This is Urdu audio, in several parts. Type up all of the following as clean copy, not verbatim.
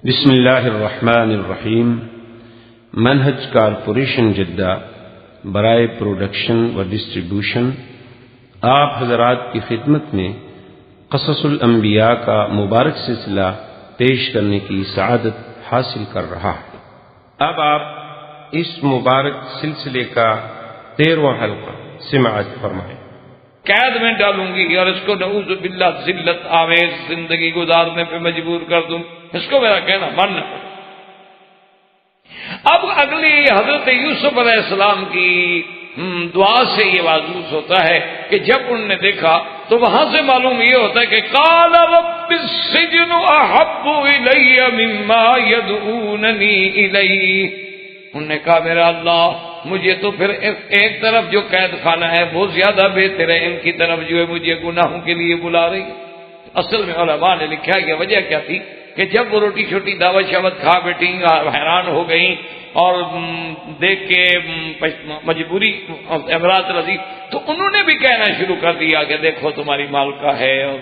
بسم اللہ الرحمن الرحیم۔ منہج کارپوریشن جدہ برائے پروڈکشن و ڈسٹریبیوشن آپ حضرات کی خدمت میں قصص الانبیاء کا مبارک سلسلہ پیش کرنے کی سعادت حاصل کر رہا ہے۔ اب آپ اس مبارک سلسلے کا 13واں حلقہ سماعت فرمائیں۔ قید میں ڈالوں گی اور اس کو نعوذ باللہ ذلت آمیز زندگی گزارنے پہ مجبور کر دوں، اس کو میرا کہنا ماننا پڑے۔ اب اگلی حضرت یوسف علیہ السلام کی دعا سے یہ واضح ہوتا ہے کہ جب انہوں نے دیکھا تو وہاں سے معلوم یہ ہوتا ہے کہ قال رب السجن احب الی مما یدعوننی الیہ، انہوں نے کہا میرا اللہ مجھے تو پھر ایک طرف جو قید خانہ ہے وہ زیادہ بہتر ہے، ان کی طرف جو ہے مجھے گناہوں کے لیے بلا رہی ہے۔ اصل میں علماء نے لکھا کہ وجہ کیا تھی کہ جب وہ روٹی چھوٹی دعوت شعوت کھا بیٹھی حیران ہو گئیں اور دیکھ کے مجبوری امراض رضی، تو انہوں نے بھی کہنا شروع کر دیا کہ دیکھو تمہاری مالکہ ہے اور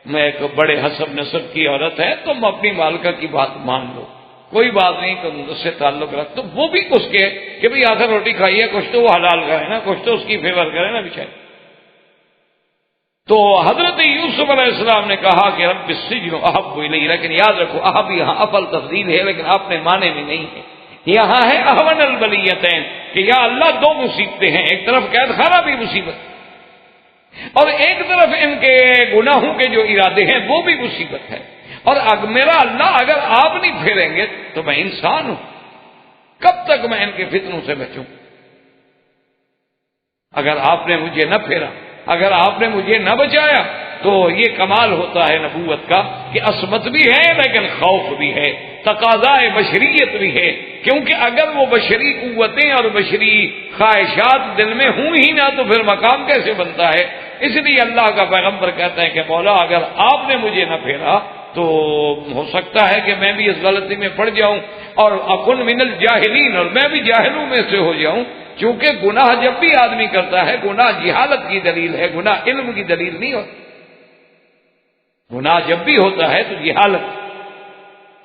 میں ایک بڑے حسب نسب کی عورت ہے، تم اپنی مالکہ کی بات مان لو، کوئی بات نہیں، تم اس سے تعلق رکھ۔ تو وہ بھی اس کے کہ بھئی آخر روٹی کھائیے، کچھ تو وہ حلال کرے نا، کچھ تو اس کی فیور کرے نا بیچارے۔ تو حضرت یوسف علیہ السلام نے کہا کہ رب السجن احب الی، لیکن یاد رکھو احب یہاں افل تفضیل ہے، لیکن اپنے معنی میں نہیں ہے، یہاں ہے احون البلیتین کہ یا اللہ دو مصیبتیں ہیں، ایک طرف قید خانہ بھی مصیبت اور ایک طرف ان کے گناہوں کے جو ارادے ہیں وہ بھی مصیبت ہے، اور میرا اللہ اگر آپ نہیں پھیریں گے تو میں انسان ہوں، کب تک میں ان کے فتنوں سے بچوں؟ اگر آپ نے مجھے نہ پھیرا، اگر آپ نے مجھے نہ بچایا تو یہ کمال ہوتا ہے نبوت کا کہ عصمت بھی ہے لیکن خوف بھی ہے، تقاضائے بشریت بھی ہے، کیونکہ اگر وہ بشری قوتیں اور بشری خواہشات دل میں ہوں ہی نہ تو پھر مقام کیسے بنتا ہے؟ اس لیے اللہ کا پیغمبر کہتا ہے کہ مولا اگر آپ نے مجھے نہ پھیرا تو ہو سکتا ہے کہ میں بھی اس غلطی میں پڑ جاؤں اور اکن من الجاہلین، اور میں بھی جاہلوں میں سے ہو جاؤں، کیونکہ گناہ جب بھی آدمی کرتا ہے گناہ جہالت کی دلیل ہے، گناہ علم کی دلیل نہیں ہوتا۔ گناہ جب بھی ہوتا ہے تو جہالت،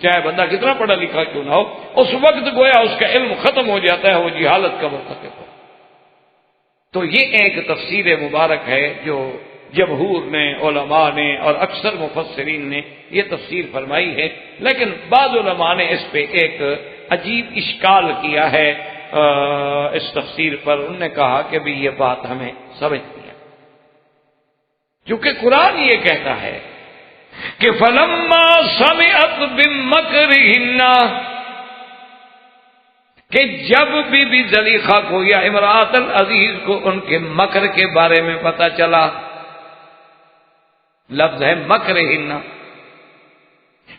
چاہے بندہ کتنا پڑھا لکھا کیوں نہ ہو، اس وقت گویا اس کا علم ختم ہو جاتا ہے، وہ جہالت کا مرتکب ہو۔ تو یہ ایک تفسیر مبارک ہے جو جمہور نے، علماء نے اور اکثر مفسرین نے یہ تفسیر فرمائی ہے، لیکن بعض علماء نے اس پہ ایک عجیب اشکال کیا ہے اس تفسیر پر۔ انہوں نے کہا کہ بھی یہ بات ہمیں سمجھ نہیں ہے، کیونکہ قرآن یہ کہتا ہے کہ فَلَمَّا سَمِعَتْ بِمَكْرِهِنَّ، کہ جب بی زلیخا کو یا امرأۃ العزیز کو ان کے مکر کے بارے میں پتہ چلا، لفظ ہے مکرہن۔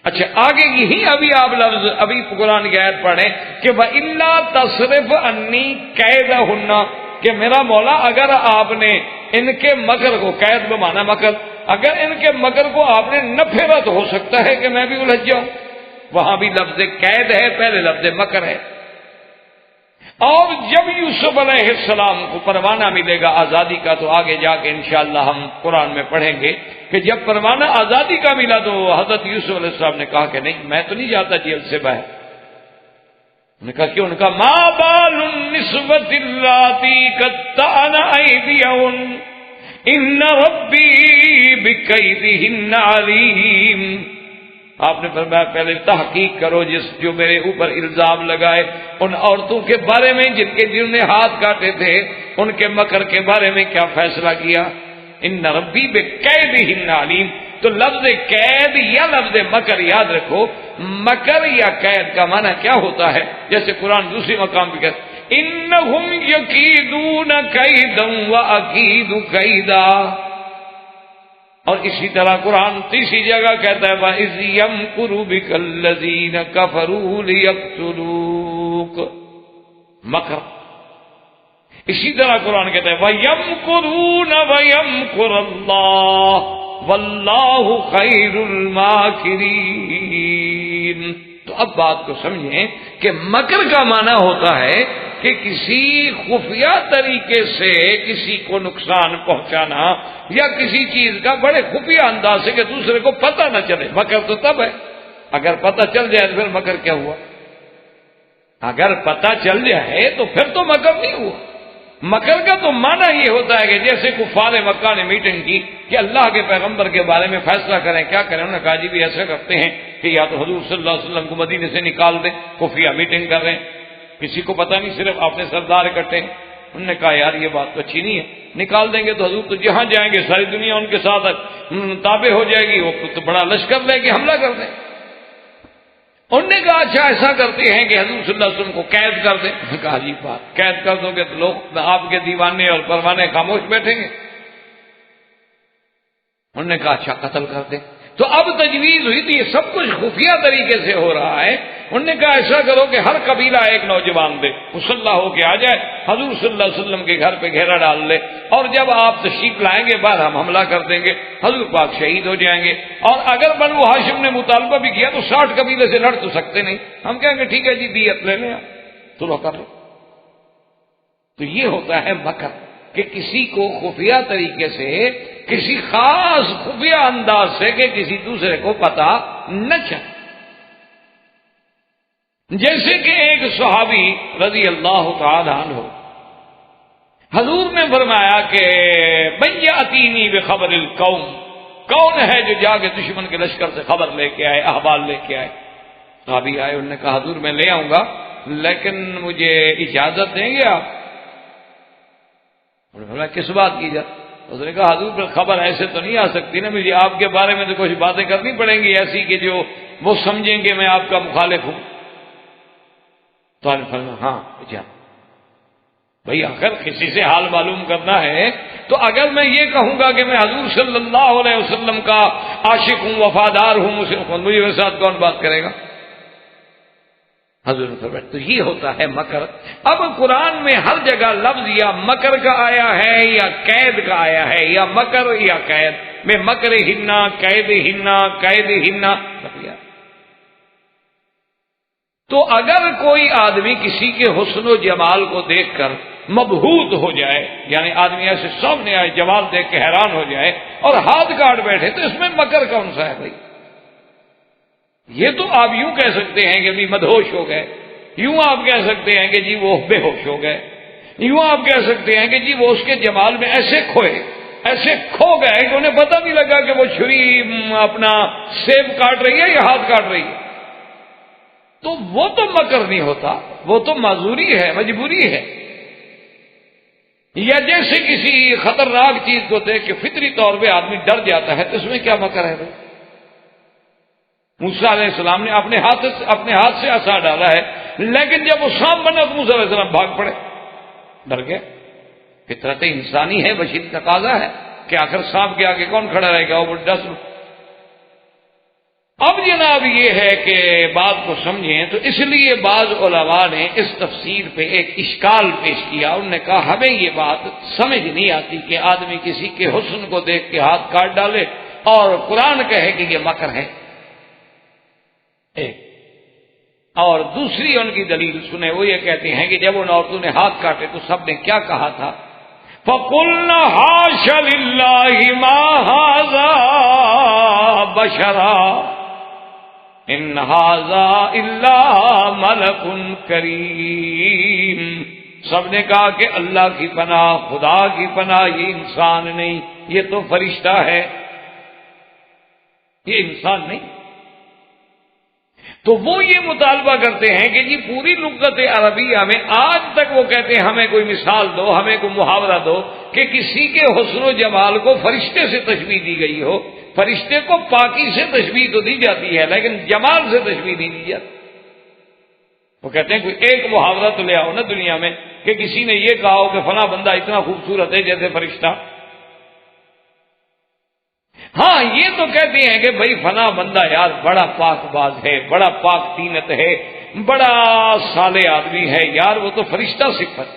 اچھا آگے یہی ابھی آپ لفظ ابھی قرآن کی آیت پڑھیں کہ وَإِلَّا تَصْرِفْ عَنِّي كَيْدَهُنَّ، کہ میرا مولا اگر آپ نے ان کے مکر کو، قید بمانا مکر، اگر ان کے مکر کو آپ نے نہ پھیرا تو ہو سکتا ہے کہ میں بھی الجھ جاؤں۔ وہاں بھی لفظ قید ہے، پہلے لفظ مکر ہے۔ اور جب یوسف علیہ السلام کو پروانہ ملے گا آزادی کا تو آگے جا کے انشاءاللہ ہم قرآن میں پڑھیں گے کہ جب پروانہ آزادی کا ملا تو حضرت یوسف علیہ السلام نے کہا کہ نہیں میں تو نہیں جاتا جیل سے باہر۔ انہوں نے کہا کیوں؟ ان کا ما بال النسوۃ اللاتی قطعن ایدیہن ان ربی بکیدہن علیم۔ آپ نے فرمایا پہلے تحقیق کرو جو میرے اوپر الزام لگائے ان عورتوں کے بارے میں جنہوں نے ہاتھ کاٹے تھے، ان کے مکر کے بارے میں کیا فیصلہ کیا۔ ان ربی بکیدہن علیم، تو لفظ قید یا لفظ مکر یاد رکھو، مکر یا قید کا معنی کیا ہوتا ہے؟ جیسے قرآن دوسری مقام پہ کہتا ہے انہم یکیدون کیدا واکید کیدا، اور اسی طرح قرآن تیسری جگہ کہتا ہے وَإِذْ يَمْكُرُ بِكَ الَّذِينَ كَفَرُوا لِيَقْتُلُوكَ، مکر۔ اسی طرح قرآن کہتا ہے وَيَمْكُرُونَ وَيَمْكُرُ اللَّهُ وَاللَّهُ خَيْرُ الْمَاكِرِينَ۔ تو اب بات کو سمجھیں کہ مکر کا معنی ہوتا ہے کہ کسی خفیہ طریقے سے کسی کو نقصان پہنچانا یا کسی چیز کا بڑے خفیہ انداز سے کہ دوسرے کو پتہ نہ چلے، مکر تو تب ہے اگر پتہ چل جائے تو پھر مکر کیا ہوا؟ اگر پتہ چل جائے تو پھر تو مکر نہیں ہوا. مکر کا تو معنی یہ ہوتا ہے کہ جیسے کفار مکہ نے میٹنگ کی کہ اللہ کے پیغمبر کے بارے میں فیصلہ کریں، کیا کریں؟ انہوں نے کہا جی بھی ایسا کرتے ہیں کہ یا تو حضور صلی اللہ علیہ وسلم کو مدینے سے نکال دیں. خفیہ میٹنگ کر رہے ہیں، کسی کو پتہ نہیں، صرف اپنے سردار اکٹھے ہیں. انہوں نے کہا یار یہ بات تو اچھی نہیں ہے، نکال دیں گے تو حضور تو جہاں جائیں گے ساری دنیا ان کے ساتھ تابع ہو جائے گی، وہ تو بڑا لشکر لے کے حملہ کر دیں. انہوں نے کہا اچھا ایسا کرتے ہیں کہ حضور صلی اللہ علیہ وسلم کو قید کر دیں. کہا عجیب بات، قید کر دو گے تو لوگ آپ کے دیوانے اور پروانے خاموش بیٹھیں گے. انہوں نے کہا اچھا قتل کر دیں. تو اب تجویز ہوئی تھی، یہ سب کچھ خفیہ طریقے سے ہو رہا ہے. انہوں نے کہا ایسا کرو کہ ہر قبیلہ ایک نوجوان دے، مسلح ہو کے آ جائے، حضور صلی اللہ علیہ وسلم کے گھر پہ گھیرا ڈال لے، اور جب آپ تشریف لائیں گے باہر ہم حملہ کر دیں گے، حضور پاک شہید ہو جائیں گے. اور اگر بنو ہاشم نے مطالبہ بھی کیا تو 60 قبیلے سے لڑ تو سکتے نہیں، ہم کہیں گے ٹھیک ہے جی دیت لے لیں، تو کر لو. تو یہ ہوتا ہے مکر، کہ کسی کو خفیہ طریقے سے، کسی خاص خفیہ انداز سے کہ کسی دوسرے کو پتہ نہ چلے. جیسے کہ ایک صحابی رضی اللہ تعالی عنہ، حضور نے فرمایا کہ من یاتینی بخبر القوم، کون ہے جو جا کے دشمن کے لشکر سے خبر لے کے آئے، احوال لے کے آئے. صحابی آئے، انہوں نے کہا حضور میں لے آؤں گا لیکن مجھے اجازت دیں گے آپ؟ انہوں نے فرمایا کس بات کی اجازت؟ اس نے کہا حضور پر خبر ایسے تو نہیں آ سکتی نا، مجھے آپ کے بارے میں تو کچھ باتیں کرنی پڑیں گی ایسی کہ جو وہ سمجھیں کہ میں آپ کا مخالف ہوں. تو آپ نے فرمایا ہاں اجازت. بھئی اگر کسی سے حال معلوم کرنا ہے تو اگر میں یہ کہوں گا کہ میں حضور صلی اللہ علیہ وسلم کا عاشق ہوں، وفادار ہوں، مجھے میرے ساتھ کون بات کرے گا؟ حضور نے فرمایا تو یہ ہوتا ہے مکر. اب قرآن میں ہر جگہ لفظ یا مکر کا آیا ہے یا قید کا آیا ہے، یا مکر یا قید میں مکر ہننا، قید ہننا، قید ہننا. تو اگر کوئی آدمی کسی کے حسن و جمال کو دیکھ کر مبہوت ہو جائے، یعنی آدمی ایسے سامنے آئے جمال دیکھ کے حیران ہو جائے اور ہاتھ کاٹ بیٹھے، تو اس میں مکر کون سا ہے بھائی؟ یہ تو آپ یوں کہہ سکتے ہیں کہ بھی مدہوش ہو گئے، یوں آپ کہہ سکتے ہیں کہ جی وہ بے ہوش ہو گئے، یوں آپ کہہ سکتے ہیں کہ جی وہ اس کے جمال میں ایسے کھوئے، ایسے کھو گئے کہ انہیں پتہ نہیں لگا کہ وہ چھری اپنا سیب کاٹ رہی ہے یا ہاتھ کاٹ رہی ہے. تو وہ تو مکر نہیں ہوتا، وہ تو معذوری ہے، مجبوری ہے. یا جیسے کسی خطرناک چیز کو دیکھ کے فطری طور پہ آدمی ڈر جاتا ہے، تو اس میں کیا مکر ہے بھائی؟ موسیٰ علیہ السلام نے اپنے ہاتھ سے عصا ڈالا ہے، لیکن جب وہ سانپ بنا تو موسیٰ علیہ السلام بھاگ پڑے، ڈر گئے. فطرت انسانی ہے، بشری تقاضا ہے کہ آخر سانپ کے آگے کون کھڑا رہے گا، وہ ڈس. اب جناب یہ ہے کہ بات کو سمجھیں، تو اس لیے بعض علماء نے اس تفسیر پہ ایک اشکال پیش کیا. انہوں نے کہا ہمیں یہ بات سمجھ نہیں آتی کہ آدمی کسی کے حسن کو دیکھ کے ہاتھ کاٹ ڈالے اور قرآن کہے کہ یہ مکر ہے. اور دوسری ان کی دلیل سنیں، وہ یہ کہتے ہیں کہ جب ان عورتوں نے ہاتھ کاٹے تو سب نے کیا کہا تھا؟ فَقُلْنَا حَاشَ لِلَّهِ مَا هَذَا بَشَرًا ان هذا الا ملک کریم. سب نے کہا کہ اللہ کی پناہ، خدا کی پناہ، یہ انسان نہیں، یہ تو فرشتہ ہے، یہ انسان نہیں. تو وہ یہ مطالبہ کرتے ہیں کہ جی پوری لغت عربیہ میں آج تک وہ کہتے ہیں ہمیں کوئی مثال دو، ہمیں کوئی محاورہ دو کہ کسی کے حسن و جمال کو فرشتے سے تشبیہ دی گئی ہو. فرشتے کو پاکی سے تشبیہ تو دی جاتی ہے لیکن جمال سے تشبیہ نہیں دی جاتی. وہ کہتے ہیں کوئی ایک محاورہ تو لے آؤ نا دنیا میں کہ کسی نے یہ کہا ہو کہ فلاں بندہ اتنا خوبصورت ہے جیسے فرشتہ. ہاں یہ تو کہتے ہیں کہ بھائی فلاں بندہ یار بڑا پاک باز ہے، بڑا پاک تینت ہے، بڑا صالح آدمی ہے، یار وہ تو فرشتہ صفت.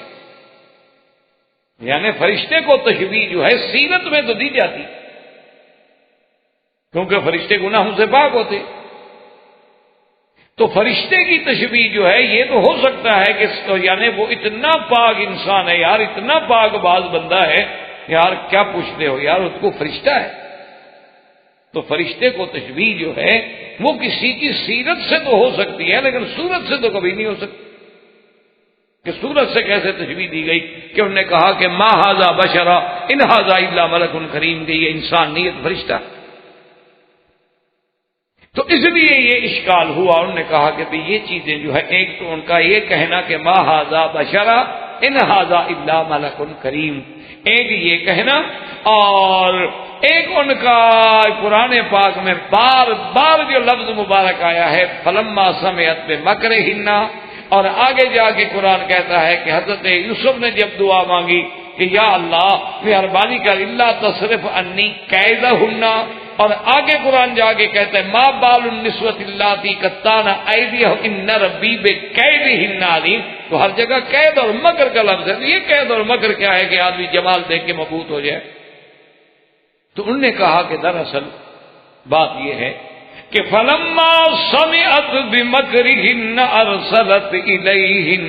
یعنی فرشتے کو تشبیہ جو ہے سیرت میں تو دی جاتی کیونکہ فرشتے گناہوں سے پاک ہوتے. تو فرشتے کی تشبیہ جو ہے یہ تو ہو سکتا ہے کہ یعنی وہ اتنا پاک انسان ہے یار، اتنا پاک باز بندہ ہے یار، کیا پوچھتے ہو یار، اس کو فرشتہ ہے. تو فرشتے کو تشبیہ جو ہے وہ کسی کی سیرت سے تو ہو سکتی ہے لیکن صورت سے تو کبھی نہیں ہو سکتی کہ صورت سے کیسے تشبیہ دی گئی کہ انہوں نے کہا کہ ما ھذا بشرا ان ھذا الا ملک کریم، کہ یہ انسان نہیں ہے فرشتہ۔ تو اس لیے یہ اشکال ہوا، انہوں نے کہا کہ یہ چیزیں جو ہے، ایک تو ان کا یہ کہنا کہ ما ھذا بشرا ان ھذا الا ملک کریم، ایک یہ کہنا، اور ایک ان کا قرآن پاک میں بار بار جو لفظ مبارک آیا ہے فلما سمعت بمکرہن، اور آگے جا کے قرآن کہتا ہے کہ حضرت یوسف نے جب دعا مانگی کہ یا اللہ مہربانی کر الا تصرف عنی کیدہن، اور آگے قرآن جا کے کہتا ہے ما بال النسوۃ اللاتی قطعن ایدیہن ان ربی بکیدہن علیم، تو ہر جگہ قید اور مکر کا لفظ ہے۔ یہ قید اور مکر کیا ہے کہ آدمی جمال دیکھ کے مبہوت ہو جائے؟ تو انہوں نے کہا کہ دراصل بات یہ ہے کہ فلما سمعت بمکرہن ارسلت الیہن،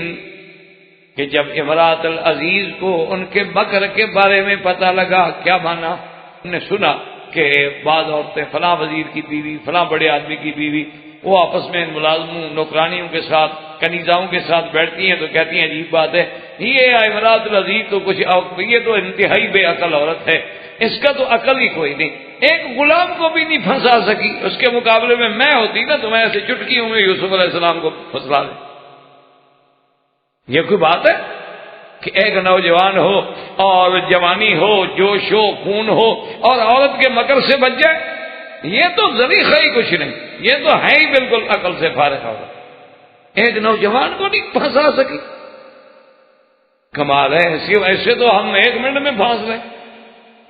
کہ جب امرات العزیز کو ان کے مکر کے بارے میں پتہ لگا، کیا مانا؟ انہوں نے سنا کہ بعض عورتیں فلاں وزیر کی بیوی، فلاں بڑے آدمی کی بیوی، وہ آپس میں ملازموں نوکرانیوں کے ساتھ کنیزاؤں کے ساتھ بیٹھتی ہیں تو کہتی ہیں عجیب بات ہے، یہ امرات العزیز تو کچھ، یہ تو انتہائی بے عقل عورت ہے، اس کا تو عقل ہی کوئی نہیں، ایک غلام کو بھی نہیں پھنسا سکی، اس کے مقابلے میں ہوتی نا تو میں ایسے چٹکیوں میں یوسف علیہ السلام کو پھنسلا دیں۔ یہ کوئی بات ہے کہ ایک نوجوان ہو اور جوانی ہو، جوش ہو، خون ہو، اور عورت کے مکر سے بچ جائے؟ یہ تو ذریعہ ہی کچھ نہیں، یہ تو ہے ہی بالکل عقل سے فارغ عورت، ایک نوجوان کو نہیں پھنسا سکی، کمال ہے۔ ایسے تو ہم ایک منٹ میں پھانس لیں،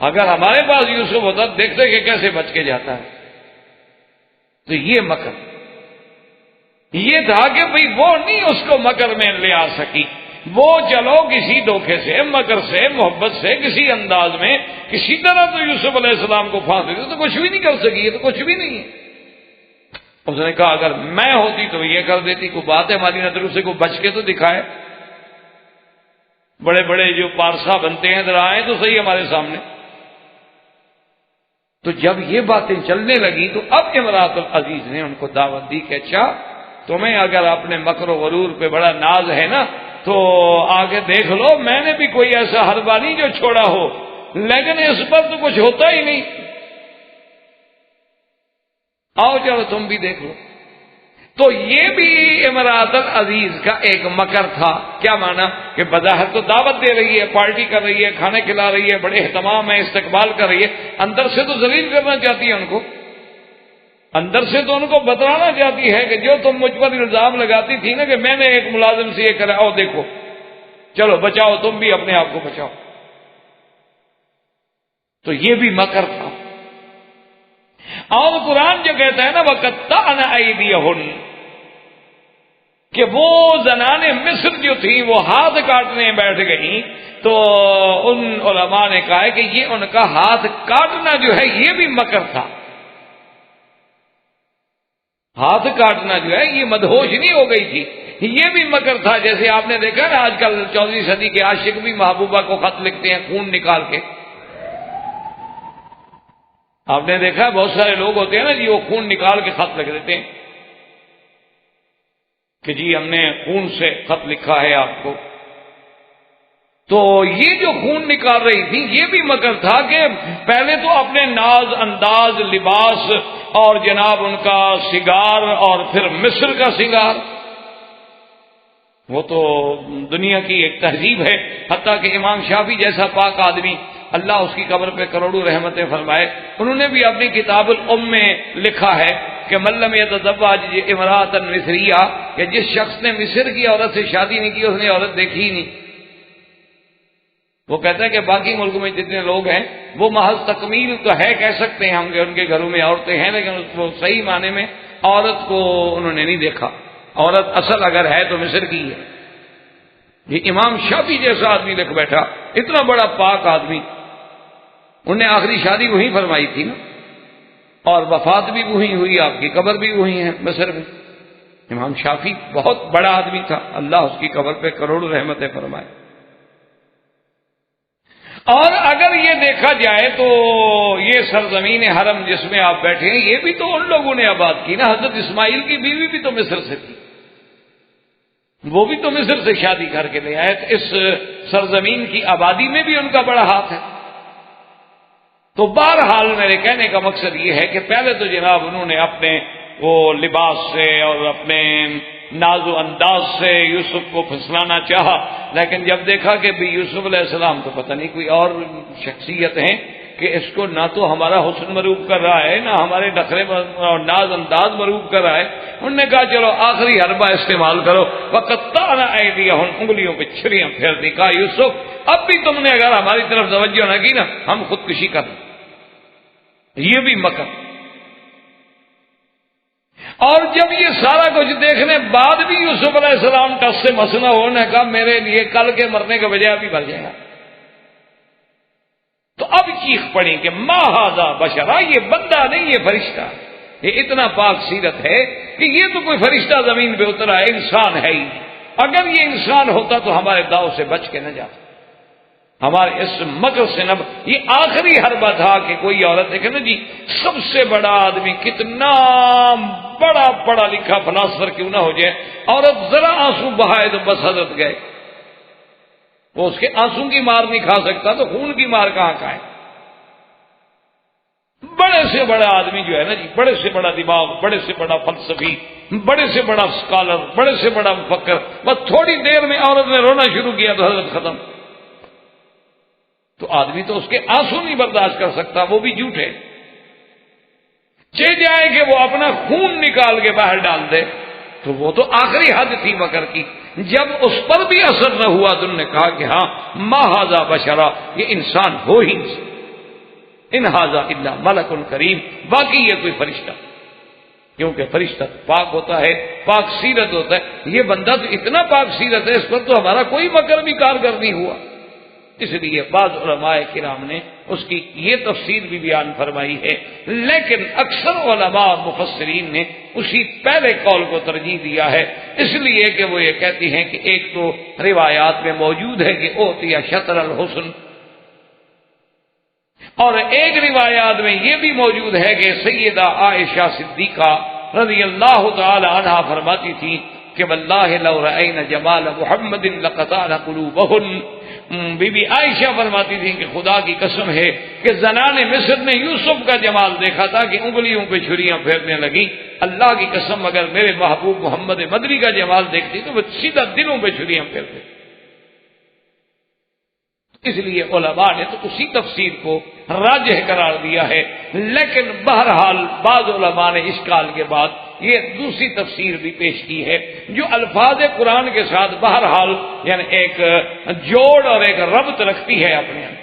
اگر ہمارے پاس یوسف ہوتا دیکھتے کہ کیسے بچ کے جاتا ہے۔ تو یہ مکر یہ تھا کہ بھئی وہ نہیں اس کو مکر میں لے آ سکی، وہ چلو کسی دھوکے سے، مکر سے، محبت سے، کسی انداز میں کسی طرح تو یوسف علیہ السلام کو پھانس دیتے تو کچھ بھی نہیں کر سکی، یہ تو کچھ بھی نہیں ہے۔ اس نے کہا اگر میں ہوتی تو یہ کر دیتی، کوئی بات ہے ہماری نظروں سے، کوئی بچ کے تو دکھائے، بڑے بڑے جو پارسا بنتے ہیں ذرا آئے تو صحیح ہمارے سامنے۔ تو جب یہ باتیں چلنے لگی تو اب امرات العزیز نے ان کو دعوت دی کہ اچھا تمہیں اگر اپنے مکر و غرور پہ بڑا ناز ہے نا تو آگے دیکھ لو، میں نے بھی کوئی ایسا حربہ نہیں جو چھوڑا ہو، لیکن اس پر تو کچھ ہوتا ہی نہیں، آؤ چلو تم بھی دیکھ لو۔ تو یہ بھی امرات العزیز کا ایک مکر تھا۔ کیا مانا؟ کہ بظاہر تو دعوت دے رہی ہے، پارٹی کر رہی ہے، کھانے کھلا رہی ہے، بڑے اہتمام ہے، استقبال کر رہی ہے، اندر سے تو ذلیل کرنا چاہتی ہے ان کو، اندر سے تو ان کو بتلانا چاہتی ہے کہ جو تم مجھ پر الزام لگاتی تھی نا کہ میں نے ایک ملازم سے یہ کرا، او دیکھو چلو بچاؤ، تم بھی اپنے آپ کو بچاؤ۔ تو یہ بھی مکر تھا۔ اور قرآن جو کہتا ہے نا وَقَطَّعْنَ أَيْدِيَهُنَّ، کہ وہ زنان مصر جو تھیں وہ ہاتھ کاٹنے بیٹھ گئیں، تو ان علماء نے کہا ہے کہ یہ ان کا ہاتھ کاٹنا جو ہے یہ بھی مکر تھا۔ ہاتھ کاٹنا جو ہے یہ مدہوش نہیں ہو گئی تھی، یہ بھی مکر تھا۔ جیسے آپ نے دیکھا نا آج کل 14ویں صدی کے عاشق بھی محبوبہ کو خط لکھتے ہیں خون نکال کے، آپ نے دیکھا بہت سارے لوگ ہوتے ہیں نا جی وہ خون نکال کے خط لکھ دیتے ہیں کہ جی ہم نے خون سے خط لکھا ہے آپ کو۔ تو یہ جو خون نکال رہی تھی یہ بھی مکر تھا کہ پہلے تو اپنے ناز انداز لباس اور جناب ان کا سنگار اور پھر مصر کا سنگار، وہ تو دنیا کی ایک تہذیب ہے، حتیٰ کہ امام شافعی جیسا پاک آدمی اللہ اس کی قبر پہ کروڑوں رحمتیں فرمائے، انہوں نے بھی اپنی کتاب الام میں لکھا ہے کہ من لم یتزوج امرأۃ مصریہ، کہ جس شخص نے مصر کی عورت سے شادی نہیں کی اس نے عورت دیکھی ہی نہیں۔ وہ کہتا ہے کہ باقی ملک میں جتنے لوگ ہیں وہ محض تکمیل تو ہے، کہہ سکتے ہیں ہم کہ ان کے گھروں میں عورتیں ہیں، لیکن وہ صحیح معنی میں عورت کو انہوں نے نہیں دیکھا، عورت اصل اگر ہے تو مصر کی ہے۔ یہ امام شافعی جیسا آدمی لکھ بیٹھا، اتنا بڑا پاک آدمی، انہوں نے آخری شادی وہیں فرمائی تھی نا، اور وفات بھی وہیں ہوئی، آپ کی قبر بھی وہیں ہے مصر میں۔ امام شافعی بہت بڑا آدمی تھا، اللہ اس کی قبر پہ کروڑوں رحمتیں فرمائے۔ اور اگر یہ دیکھا جائے تو یہ سرزمین حرم جس میں آپ بیٹھے ہیں یہ بھی تو ان لوگوں نے آباد کی نا. حضرت اسماعیل کی بیوی بھی تو مصر سے تھی, وہ بھی تو مصر سے شادی کر کے لے آئے. تو اس سرزمین کی آبادی میں بھی ان کا بڑا ہاتھ ہے. تو بہرحال میرے کہنے کا مقصد یہ ہے کہ پہلے تو جناب انہوں نے اپنے وہ لباس سے اور اپنے ناز و انداز سے یوسف کو پھسلانا چاہا, لیکن جب دیکھا کہ بھی یوسف علیہ السلام تو پتہ نہیں کوئی اور شخصیت ہیں کہ اس کو نہ تو ہمارا حسن مروب کر رہا ہے نہ ہمارے نخرے اور ناز انداز مروب کر رہا ہے. انہوں نے کہا چلو آخری حربہ استعمال کرو. وقطعنا ایدیہن, انگلیوں پہ چھریاں پھیر دی. کہا یوسف اب بھی تم نے اگر ہماری طرف توجہ نہ کی نا ہم خودکشی کر لیں. یہ بھی مکر. اور جب یہ سارا کچھ دیکھنے بعد بھی یوسف علیہ السلام ٹس سے مسنا ہونے کا میرے لیے کل کے مرنے کے بجائے ابھی مر جائے گا, تو اب چیخ پڑی کہ ما ھذا بشرا, یہ بندہ نہیں یہ فرشتہ. یہ اتنا پاک سیرت ہے کہ یہ تو کوئی فرشتہ زمین پہ اترا ہے, انسان ہے ہی. اگر یہ انسان ہوتا تو ہمارے داؤ سے بچ کے نہ جاتا, ہمارے اس مکر سے نہ. یہ آخری حربہ تھا کہ کوئی عورت دیکھے نا جی, سب سے بڑا آدمی کتنا بڑا پڑھا لکھا فلاسفر کیوں نہ ہو جائے, عورت ذرا آنسو بہائے تو بس حضرت گئے. وہ اس کے آنسو کی مار نہیں کھا سکتا تو خون کی مار کہاں کھائے. بڑے سے بڑا آدمی جو ہے نا جی, بڑے سے بڑا دماغ, بڑے سے بڑا فلسفی, بڑے سے بڑا اسکالر, بڑے سے بڑا مفکر, بس تھوڑی دیر میں عورت نے رونا شروع کیا تو حضرت ختم. تو آدمی تو اس کے آنسو نہیں برداشت کر سکتا, وہ بھی جھوٹے. چاہے جائے کہ وہ اپنا خون نکال کے باہر ڈال دے تو وہ تو آخری حد تھی مکر کی. جب اس پر بھی اثر نہ ہوا تو انہوں نے کہا کہ ہاں ما ھذا بشرا, یہ انسان ہو ہی نہیں, ان ھذا الا ملک کریم, باقی یہ کوئی فرشتہ, کیونکہ فرشتہ پاک ہوتا ہے, پاک سیرت ہوتا ہے. یہ بندہ تو اتنا پاک سیرت ہے, اس پر تو ہمارا کوئی مکر بھی کارگر نہیں ہوا. اس لیے بعض علماء کرام نے اس کی یہ تفسیر بھی بیان فرمائی ہے, لیکن اکثر علماء اور مفسرین نے اسی پہلے قول کو ترجیح دیا ہے, اس لیے کہ وہ یہ کہتی ہیں کہ ایک تو روایات میں موجود ہے کہ اوتیا شطر الحسن, اور ایک روایات میں یہ بھی موجود ہے کہ سیدہ عائشہ صدیقہ رضی اللہ تعالی عنہا فرماتی تھی کہ واللہ لو رأینا جمال محمد لقطعنا قلوبہن. بی بی عائشہ فرماتی تھی کہ خدا کی قسم ہے کہ زنان مصر نے یوسف کا جمال دیکھا تھا کہ انگلیوں پہ چھریاں پھیرنے لگی. اللہ کی قسم اگر میرے محبوب محمد مدنی کا جمال دیکھتی تو وہ سیدھا دلوں پہ چھریاں پھیرتے. اس لیے علماء نے تو اسی تفسیر کو راجح قرار دیا ہے, لیکن بہرحال بعض علماء نے اشکال کے بعد یہ دوسری تفسیر بھی پیش کی ہے جو الفاظ قرآن کے ساتھ بہرحال یعنی ایک جوڑ اور ایک ربط رکھتی ہے اپنے اندر.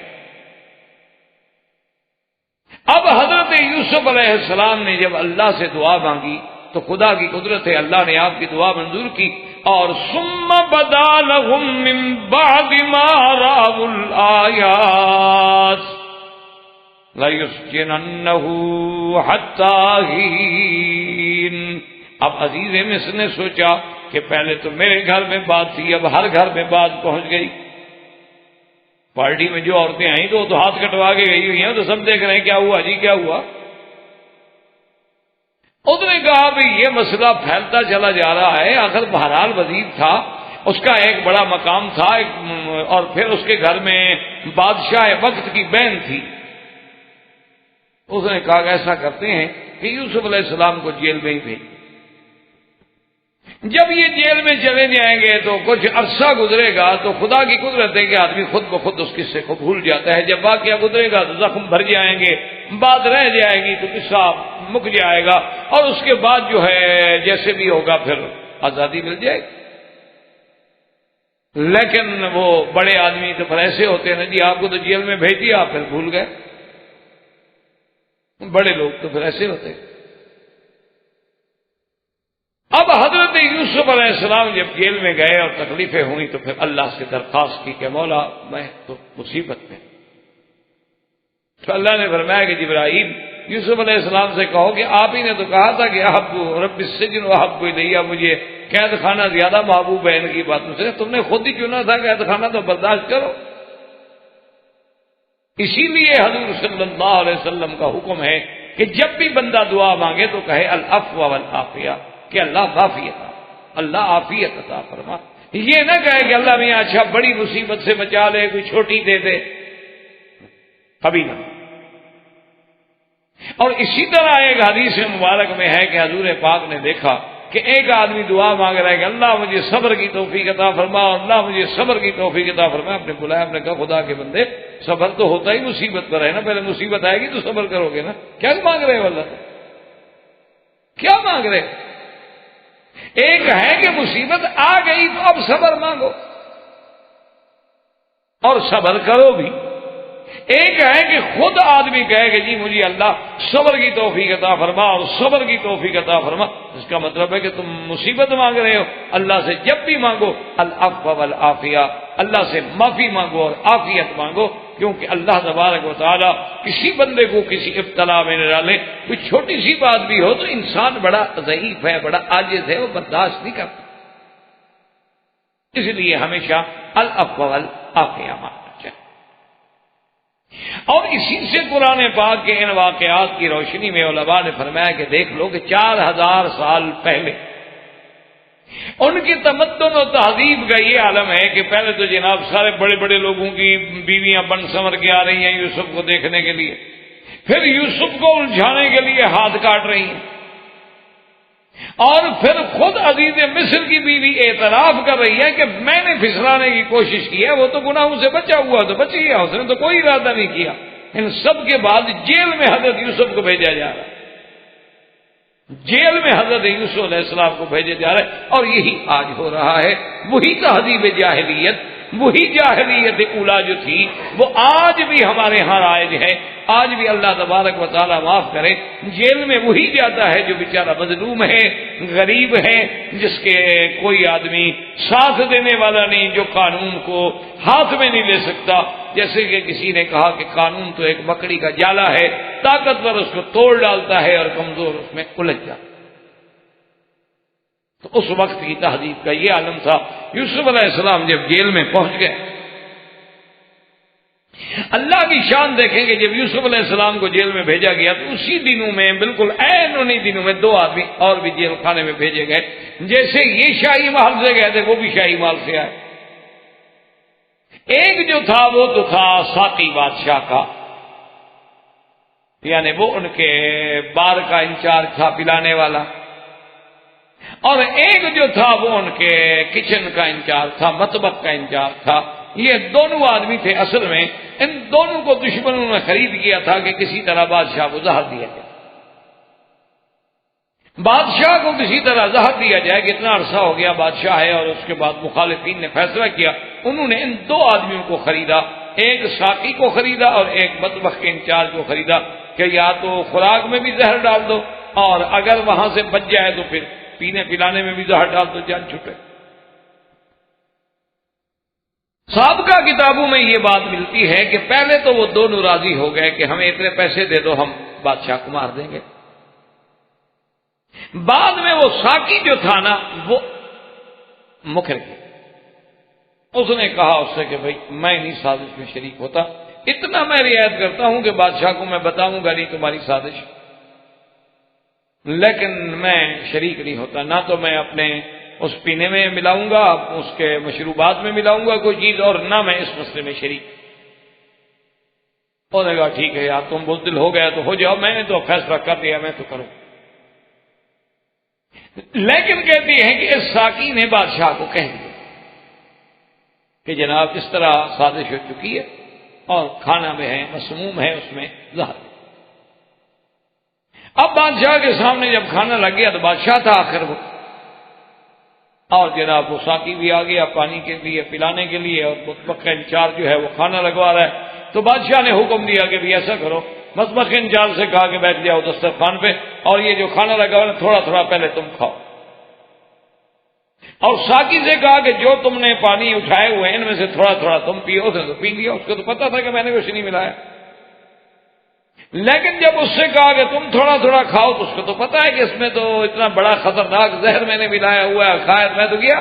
اب حضرت یوسف علیہ السلام نے جب اللہ سے دعا مانگی تو خدا کی قدرت ہے, اللہ نے آپ کی دعا منظور کی. اور ثم بدا لهم من بعد ما رأوا الآيات ليسجننه حتى حين. اب عزیز مصر نے سوچا کہ پہلے تو میرے گھر میں بات تھی, اب ہر گھر میں بات پہنچ گئی. پارٹی میں جو عورتیں آئیں تو ہاتھ کٹوا کے گئی ہوئی ہیں, تو سب دیکھ رہے ہیں کیا ہوا جی کیا ہوا. اس نے کہا بھی یہ مسئلہ پھیلتا چلا جا رہا ہے, آخر بہرحال وزیر تھا, اس کا ایک بڑا مقام تھا, اور پھر اس کے گھر میں بادشاہ وقت کی بہن تھی. اس نے کہا کہ ایسا کرتے ہیں کہ یوسف علیہ السلام کو جیل میں ہی بھیج. جب یہ جیل میں چلے جائیں گے تو کچھ عرصہ گزرے گا تو خدا کی قدرت ہے کہ آدمی خود بخود اس قصے کو بھول جاتا ہے. جب واقعہ گزرے گا تو زخم بھر جائیں گے, بات رہ جائے گی تو قصہ مک جائے گا, اور اس کے بعد جو ہے جیسے بھی ہوگا پھر آزادی مل جائے گی. لیکن وہ بڑے آدمی تو پھر ایسے ہوتے ہیں جی, آپ کو تو جیل میں بھیج دیا آپ پھر بھول گئے. بڑے لوگ تو پھر ایسے ہوتے ہیں. اب حضرت یوسف علیہ السلام جب جیل میں گئے اور تکلیفیں ہوئیں تو پھر اللہ سے درخواست کی کہ مولا میں تو مصیبت میں. تو اللہ نے فرمایا کہ جبرائیل یوسف علیہ السلام سے کہو کہ آپ ہی نے تو کہا تھا کہ احب رب السجن واحب الیہ, مجھے قید خانہ زیادہ محبوب ہے ان کی باتوں سے. تم نے خود ہی چنا تھا قید خانہ, تو برداشت کرو. اسی لیے حضور صلی اللہ علیہ وسلم کا حکم ہے کہ جب بھی بندہ دعا مانگے تو کہے العفو والعافیہ، کہ اللہ عافیت، اللہ عافیت عطا فرما۔ یہ نہ کہے کہ اللہ میاں اچھا بڑی مصیبت سے بچا لے، کوئی چھوٹی دے دے، کبھی نہ۔ اور اسی طرح ایک حدیث مبارک میں ہے کہ حضور پاک نے دیکھا کہ ایک آدمی دعا مانگ رہا ہے کہ اللہ مجھے صبر کی توفیق عطا فرما، اللہ مجھے صبر کی توفیق عطا فرما۔ آپ نے بلایا، آپ نے کہا خدا کے بندے صبر تو ہوتا ہی مصیبت پر ہے نا، پہلے مصیبت آئے گی تو صبر کرو گے نا، کیا مانگ رہے ہو اللہ سے؟ کیا مانگ رہے؟ ایک ہے کہ مصیبت آ گئی تو اب صبر مانگو اور صبر کرو بھی، ایک ہے کہ خود آدمی کہے کہ جی مجھے اللہ صبر کی توفیق عطا فرما اور صبر کی توفیق عطا فرما۔ اس کا مطلب ہے کہ تم مصیبت مانگ رہے ہو، اللہ سے جب بھی مانگو العفو والعافیہ، اللہ سے معافی مانگو اور عافیت مانگو، کیونکہ اللہ تبارک و تعالی کسی بندے کو کسی ابتلا میں نہ ڈالے۔ کوئی چھوٹی سی بات بھی ہو تو انسان بڑا ضعیف ہے، بڑا عاجز ہے، وہ برداشت نہیں کرتا، اس لیے ہمیشہ العفو والعافیہ مانگنا چاہیے۔ اور اسی سے قرآن پاک کے ان واقعات کی روشنی میں علماء نے فرمایا کہ دیکھ لو کہ 4000 سال پہلے ان کی تمدن و تہذیب کا یہ عالم ہے کہ پہلے تو جناب سارے بڑے بڑے لوگوں کی بیویاں بن سنور کے آ رہی ہیں یوسف کو دیکھنے کے لیے، پھر یوسف کو الجھانے کے لیے ہاتھ کاٹ رہی ہیں، اور پھر خود عزیز مصر کی بیوی اعتراف کر رہی ہے کہ میں نے پھسلانے کی کوشش کی ہے، وہ تو گناہوں سے بچا ہوا تو بچ گیا، اس نے تو کوئی ارادہ نہیں کیا۔ ان سب کے بعد جیل میں حضرت یوسف کو بھیجا جا رہا ہے، جیل میں حضرت یوسف علیہ السلام کو بھیجے جا رہے، اور یہی آج ہو رہا ہے۔ وہی تہذیب جاہلیت، وہی جاہلیت اولا جو تھی وہ آج بھی ہمارے ہاں رائج ہے۔ آج بھی اللہ تبارک و تعالیٰ معاف کرے، جیل میں وہی جاتا ہے جو بیچارہ مظلوم ہے، غریب ہے، جس کے کوئی آدمی ساتھ دینے والا نہیں، جو قانون کو ہاتھ میں نہیں لے سکتا۔ جیسے کہ کسی نے کہا کہ قانون تو ایک مکڑی کا جالا ہے، طاقتور اس کو توڑ ڈالتا ہے اور کمزور اس میں الجھ جاتا ہے۔ تو اس وقت کی تہذیب کا یہ عالم تھا۔ یوسف علیہ السلام جب جیل میں پہنچ گئے، اللہ کی شان دیکھیں کہ جب یوسف علیہ السلام کو جیل میں بھیجا گیا تو اسی دنوں میں، بالکل عین انہی دنوں میں 2 آدمی اور بھی جیل خانے میں بھیجے گئے۔ جیسے یہ شاہی محل سے گئے تھے وہ بھی شاہی محل سے آئے۔ ایک جو تھا وہ تو تھا ساقی بادشاہ کا، یعنی وہ ان کے بار کا انچارج تھا، پلانے والا، اور ایک جو تھا وہ ان کے کچن کا انچارج تھا، مطبخ کا انچارج تھا۔ یہ دونوں آدمی تھے۔ اصل میں ان دونوں کو دشمنوں نے خرید کیا تھا کہ کسی طرح بادشاہ کو زہر دیا جائے، بادشاہ کو کسی طرح زہر دیا جائے کہ اتنا عرصہ ہو گیا بادشاہ ہے۔ اور اس کے بعد مخالفین نے فیصلہ کیا، انہوں نے ان 2 آدمیوں کو خریدا، ایک ساقی کو خریدا اور ایک مطبخ کے انچارج کو خریدا کہ یا تو خوراک میں بھی زہر ڈال دو، اور اگر وہاں سے بچ جائے تو پھر پینے پلانے میں بھی زہر ڈال دو، جان چھٹے۔ سابقہ کتابوں میں یہ بات ملتی ہے کہ پہلے تو وہ دونوں راضی ہو گئے کہ ہمیں اتنے پیسے دے دو، ہم بادشاہ کو مار دیں گے۔ بعد میں وہ ساقی جو تھا نا وہ مکر گیا، اس نے کہا اس سے کہ بھائی میں نہیں سازش میں شریک ہوتا، اتنا میں رعایت کرتا ہوں کہ بادشاہ کو میں بتاؤں گا نہیں تمہاری سازش، لیکن میں شریک نہیں ہوتا، نہ تو میں اپنے اس پینے میں ملاؤں گا، اس کے مشروبات میں ملاؤں گا کوئی چیز، اور نہ میں اس مسئلے میں شریک۔ انہوں نے کہا ٹھیک ہے یار تم بزدل ہو گیا تو ہو جاؤ، میں نے تو فیصلہ کر دیا، میں تو کروں۔ لیکن کہتی ہیں کہ اس ساقی نے بادشاہ کو کہہ دیا کہ جناب اس طرح سازش ہو چکی ہے اور کھانا میں ہے، مسموم ہے، اس میں زہر۔ اب بادشاہ کے سامنے جب کھانا لگ گیا تو بادشاہ تھا آخر وہ، اور جناب وہ ساقی بھی آ گیا پانی کے لیے پلانے کے لیے، اور مطبخ کا انچارج جو ہے وہ کھانا لگوا رہا ہے۔ تو بادشاہ نے حکم دیا کہ بھی ایسا کرو، مطبخ انچارج سے کہا کہ بیٹھ جاؤ دسترخوان پہ، اور یہ جو کھانا لگا ہوا ہے تھوڑا تھوڑا پہلے تم کھاؤ، اور ساقی سے کہا کہ جو تم نے پانی اٹھائے ہوئے ہیں ان میں سے تھوڑا تھوڑا تم پیو۔ اس نے تو پی لیا، اس کو تو پتا تھا کہ میں نے کچھ نہیں ملایا، لیکن جب اس سے کہا کہ تم تھوڑا تھوڑا کھاؤ تو اس کو تو پتا ہے کہ اس میں تو اتنا بڑا خطرناک زہر میں نے ملایا ہوا ہے، خیر میں تو گیا۔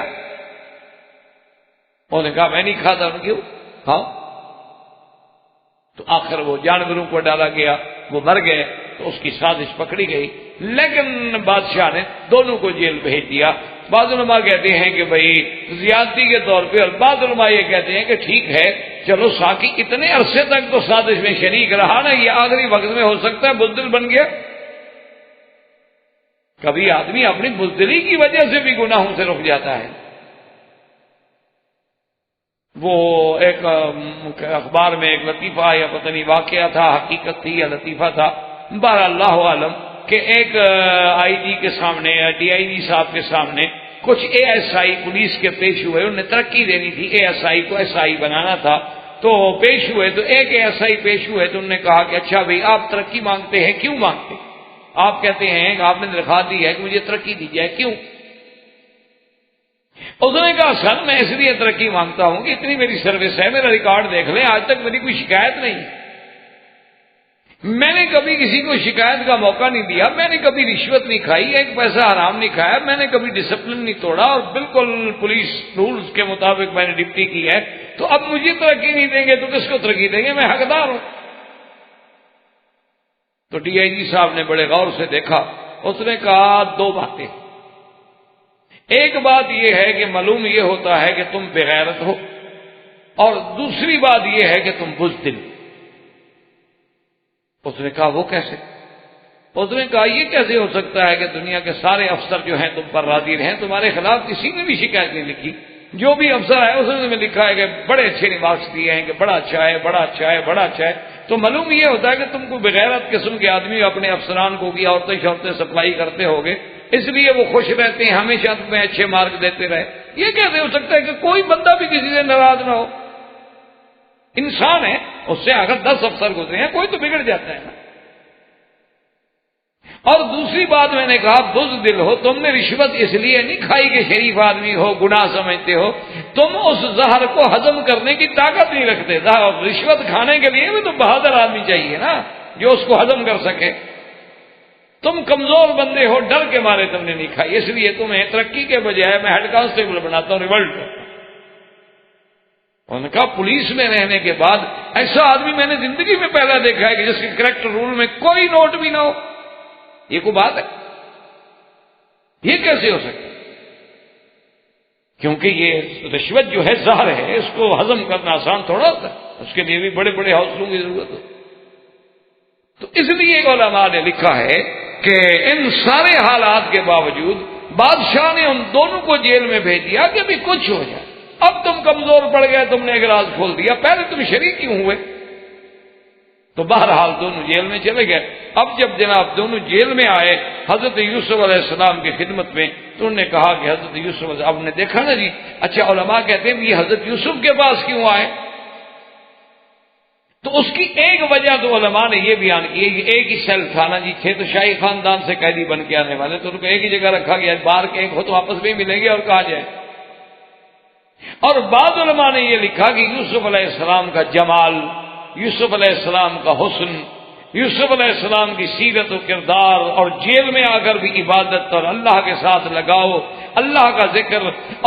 انہوں نے کہا میں نہیں کھاتا، کیوں کھاؤ؟ تو آخر وہ جانوروں کو ڈالا گیا، وہ مر گئے، تو اس کی سازش پکڑی گئی، لیکن بادشاہ نے دونوں کو جیل بھیج دیا۔ بعض علماء کہتے ہیں کہ بھئی زیادتی کے طور پہ، اور بعض علماء یہ کہتے ہیں کہ ٹھیک ہے، چلو ساقی اتنے عرصے تک تو سازش میں شریک رہا نا، یہ آخری وقت میں ہو سکتا ہے بزدل بن گیا۔ کبھی آدمی اپنی بزدلی کی وجہ سے بھی گناہوں سے رک جاتا ہے۔ وہ ایک اخبار میں ایک لطیفہ یا پتہ نہیں واقعہ تھا، حقیقت تھی یا لطیفہ تھا، بہر اللہ عالم، کہ ایک آئی جی کے سامنے یا ڈی آئی جی صاحب کے سامنے کچھ اے ایس آئی پولیس کے پیش ہوئے، انہیں ترقی دینی تھی، اے ایس آئی کو ایس آئی بنانا تھا، تو پیش ہوئے، تو ایک اے ایس آئی پیش ہوئے، تو انہوں نے کہا کہ اچھا بھائی آپ ترقی مانگتے ہیں، کیوں مانگتے ہیں؟ آپ کہتے ہیں کہ آپ نے درخواست دی ہے کہ مجھے ترقی دی جائے، کیوں؟ اس نے کہا سر میں اس لیے ترقی مانگتا ہوں کہ اتنی میری سروس ہے، میرا ریکارڈ دیکھ لیں، آج تک میری کوئی شکایت نہیں، میں نے کبھی کسی کو شکایت کا موقع نہیں دیا، میں نے کبھی رشوت نہیں کھائی، ایک پیسہ حرام نہیں کھایا، میں نے کبھی ڈسپلن نہیں توڑا، اور بالکل پولیس رولز کے مطابق میں نے ڈپٹی کی ہے، تو اب مجھے ترقی نہیں دیں گے تو کس کو ترقی دیں گے؟ میں حقدار ہوں۔ تو ڈی آئی جی صاحب نے بڑے غور سے دیکھا، اس نے کہا دو باتیں، ایک بات یہ ہے کہ معلوم یہ ہوتا ہے کہ تم بغیرت ہو، اور دوسری بات یہ ہے کہ تم بزدل۔ اس نے کہا وہ کیسے؟ اس نے کہا یہ کیسے ہو سکتا ہے کہ دنیا کے سارے افسر جو ہیں تم پر راضی رہیں، تمہارے خلاف کسی نے بھی شکایت نہیں لکھی، جو بھی افسر ہے اس نے تمہیں لکھا ہے کہ بڑے اچھے ریمارکس دیے ہیں کہ بڑا اچھا ہے، بڑا اچھا ہے، بڑا اچھا ہے، تو معلوم یہ ہوتا ہے کہ تم کو بغیرت قسم کے آدمی اپنے افسران کو کی عورتیں شورتیں سپلائی کرتے ہوگے، اس لیے وہ خوش رہتے ہیں، ہمیشہ تمہیں اچھے مارک دیتے رہے۔ یہ کیسے ہو سکتا ہے کہ کوئی بندہ بھی کسی سے ناراض نہ ہو؟ انسان ہے، اس سے اگر 10 افسر گزرے ہیں کوئی تو بگڑ جاتا ہے نا۔ اور دوسری بات میں نے کہا بزدل ہو، تم نے رشوت اس لیے نہیں کھائی کہ شریف آدمی ہو، گناہ سمجھتے ہو، تم اس زہر کو ہضم کرنے کی طاقت نہیں رکھتے، رشوت کھانے کے لیے بھی تو بہادر آدمی چاہیے نا جو اس کو ہضم کر سکے۔ تم کمزور بندے ہو، ڈر کے مارے تم نے نہیں کھائی، اس لیے تمہیں ترقی کے بجائے میں ہیڈ کانسٹیبل بناتا ہوں، ریولٹ کرتا ہوں۔ انہوں نے کہا پولیس میں رہنے کے بعد ایسا آدمی میں نے زندگی میں پہلا دیکھا ہے کہ جس کے کریکٹر رول میں کوئی نوٹ بھی نہ ہو، یہ کوئی بات ہے؟ یہ کیسے ہو سکتا؟ کیونکہ یہ رشوت جو ہے زہر ہے، اس کو ہضم کرنا آسان تھوڑا ہوتا ہے، اس کے لیے بھی بڑے بڑے حوصلوں کی ضرورت ہوتی ہے۔ تو اس لیے علماء نے لکھا ہے کہ ان سارے حالات کے باوجود بادشاہ نے ان دونوں کو جیل میں بھیج دیا کہ ابھی کچھ ہو جائے، اب تم کمزور پڑ گئے، تم نے ایک راز کھول دیا، پہلے تم شریک کیوں ہوئے؟ تو بہرحال دونوں جیل میں چلے گئے۔ اب جب جناب دونوں جیل میں آئے حضرت یوسف علیہ السلام کی خدمت میں، تو انہوں نے کہا کہ حضرت یوسف، اب نے دیکھا نا جی، اچھا علماء کہتے ہیں یہ حضرت یوسف کے پاس کیوں آئے؟ تو اس کی ایک وجہ تو علماء نے یہ بیان کی ہے کہ ایک ہی سیل تھا نا جی، تھے تو شاہی خاندان سے قیدی بن کے آنے والے، تو ان کو ایک ہی جگہ رکھا گیا، باہر کے ایک ہو تو آپس میں ملیں گے اور کہا جائے۔ اور بعض علماء نے یہ لکھا کہ یوسف علیہ السلام کا جمال، یوسف علیہ السلام کا حسن، یوسف علیہ السلام کی سیرت و کردار، اور جیل میں آ کر بھی عبادت اور اللہ کے ساتھ لگاؤ، اللہ کا ذکر،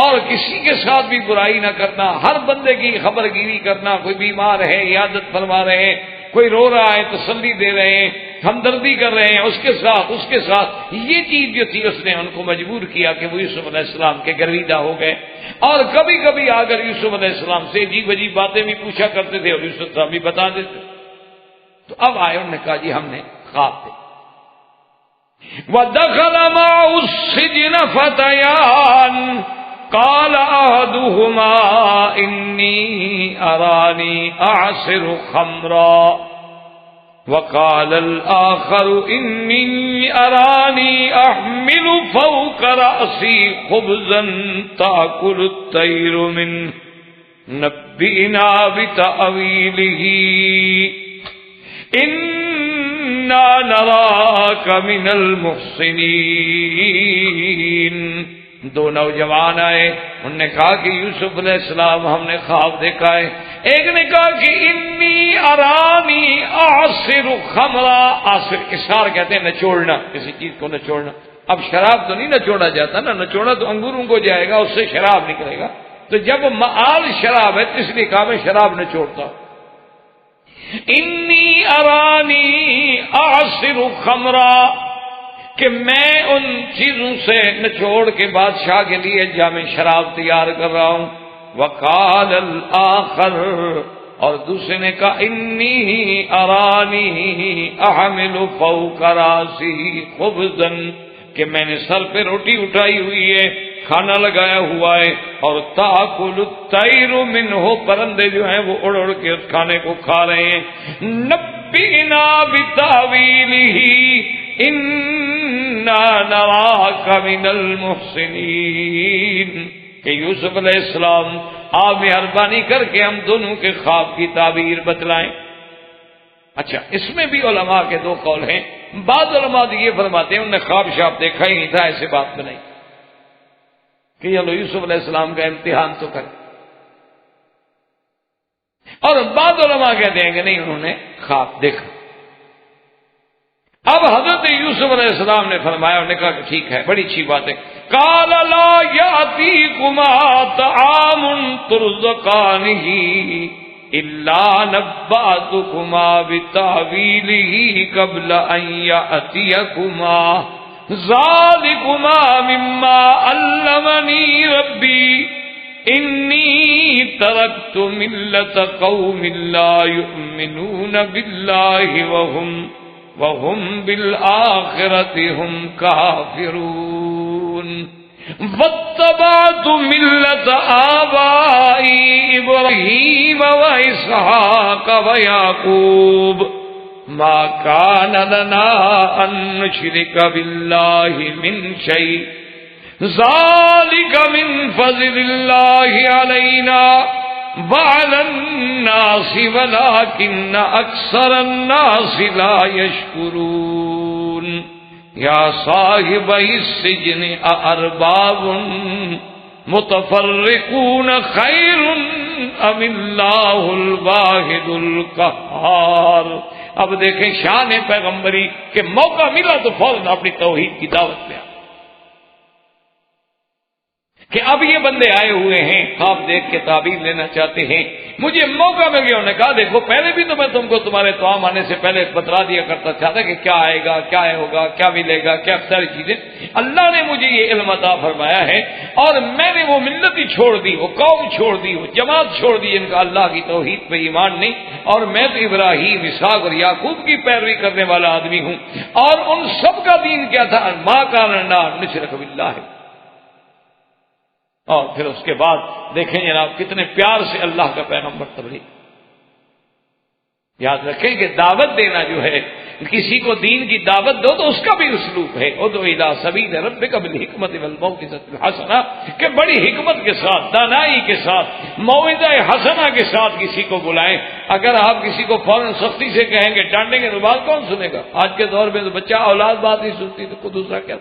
اور کسی کے ساتھ بھی برائی نہ کرنا، ہر بندے کی خبر گیری کرنا، کوئی بیمار ہے عیادت فرما رہے ہیں، کوئی رو رہا ہے تسلی دے رہے ہیں، ہمدردی کر رہے ہیں اس کے ساتھ، یہ چیز جو تھی اس نے ان کو مجبور کیا کہ وہ یوسف علیہ السلام کے گرویدہ ہو گئے، اور کبھی کبھی آ کر یوسف علیہ السلام سے عجیب عجیب باتیں بھی پوچھا کرتے تھے اور یوسف صاحب بھی بتا دیتے۔ تو اب آئے، انہوں نے کہا جی ہم نے خواب دیکھا۔ وَدَخَلَ مَعَهُ السِّجْنَ فَتَيَانِ قَالَ أَحَدُهُمَا إِنِّي أَرَانِي أَعْصِرُ خَمْرًا وَقَالَ الْآخَرُ إِنِّي أَرَانِي أَحْمِلُ فَوْقَ رَأْسِي خُبْزًا تَأْكُلُ الطَّيْرُ مِنْهُ نَبِّئْنَا بِتَأْوِيلِهِ اِنَّا نَرَاكَ مِنَ الْمُحْسِنِينَ۔ دو نوجوان آئے، انہوں نے کہا کہ یوسف علیہ السلام ہم نے خواب دیکھا ہے۔ ایک نے کہا کہ انی ارانی اعصر خمرا، عاصر اسار کہتے ہیں نچوڑنا، کسی چیز کو نچوڑنا۔ اب شراب تو نہیں نچوڑا جاتا نا، نچوڑا تو انگوروں کو جائے گا، اس سے شراب نکلے گا، تو جب مآل شراب ہے تو اس لیے کہا میں شراب نچوڑتا ہوں۔ انی ارانی اعصر خمرا، کہ میں ان چیزوں سے نچوڑ کے بادشاہ کے لیے جام شراب تیار کر رہا ہوں. وقال الآخر، اور دوسرے نے کہا انی ارانی احمل فوق راسی خبزا، کہ میں نے سر پہ روٹی اٹھائی ہوئی ہے، کھانا لگایا ہوا ہے، اور تاکل الطیر منہ، پرندے جو ہیں وہ اڑ اڑ کے اس کھانے کو کھا رہے ہیں. نبئنا بتاویلہ انا نراک من المحسنین، کہ یوسف علیہ السلام آپ مہربانی کر کے ہم دونوں کے خواب کی تعبیر بتلائیں. اچھا، اس میں بھی علماء کے دو قول ہیں. بعض علماء یہ فرماتے ہیں انہوں نے خواب شاب دیکھا ہی نہیں تھا، ایسے بات میں نہیں کہ چلو یوسف علیہ السلام کا امتحان تو کرے. اور بعض علماء کہتے ہیں کہ نہیں، انہوں نے خواب دیکھا. اب حضرت یوسف علیہ السلام نے فرمایا، انہوں نے کہا کہ ٹھیک ہے، بڑی اچھی بات ہے. قال لا یاتیکما طعام ترزقانہ الا نبأتکما بتأویلہ قبل ان یأتیکما ذالکما مما علمنی ربی انی ترکت ملت قوم لا یؤمنون باللہ وهم بالآخرة هم كافرون واتبعت ملة آبائي إبراهيم وإسحاق ويعقوب ما كان لنا أن نشرك بالله من شيء ذلك من فضل الله علينا وعلى الناس ولكن أكثر الناس لا يشكرون. يا صاحبي السجن أأرباب متفرقون خير أم الله الواحد القهار. اب دیکھیں شان پیغمبری کہ موقع ملا تو فوراً اپنی توحید کی دعوت پہ کہ اب یہ بندے آئے ہوئے ہیں، خواب دیکھ کے تعبیر لینا چاہتے ہیں، مجھے موقع مل گیا. انہوں نے کہا دیکھو پہلے بھی تو میں تم کو تمہارے توام آنے سے پہلے بتلا دیا کرتا تھا کہ کیا آئے گا، کیا ہوگا، کیا ملے گا، کیا ساری چیزیں. اللہ نے مجھے یہ علم عطا فرمایا ہے اور میں نے وہ ملت ہی چھوڑ دی، وہ قوم چھوڑ دی، وہ جماعت چھوڑ دی ان کا اللہ کی توحید پہ ایمان نہیں. اور میں تو ابراہیم، اسحاق اور یعقوب کی پیروی کرنے والا آدمی ہوں. اور ان سب کا دین کیا تھا؟ ما کان لنا ان نشرک باللہ. اور پھر اس کے بعد دیکھیں جناب کتنے پیار سے اللہ کا پیغمبر تبلیغ. یاد رکھیں کہ دعوت دینا جو ہے، کسی کو دین کی دعوت دو تو اس کا بھی اسلوب ہے. ادعو الی سبیل ربک بالحکمت والموعظۃ الحسنہ، کہ بڑی حکمت کے ساتھ، دانائی کے ساتھ، موعظہ حسنہ کے ساتھ کسی کو بلائیں. اگر آپ کسی کو فوراً سختی سے کہیں گے، ڈانٹیں گے تو بات کون سنے گا؟ آج کے دور میں تو بچہ اولاد بات نہیں سنتی تو کوئی دوسرا کیا.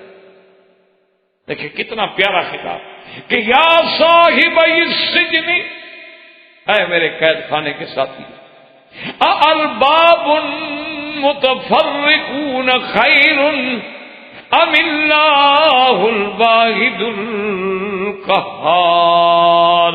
دیکھیں کتنا پیارا خطاب کہ یا صاحب السجن، اے میرے قید خانے کے ساتھی، اارباب متفرقون خیر ام اللہ الواحد القہار.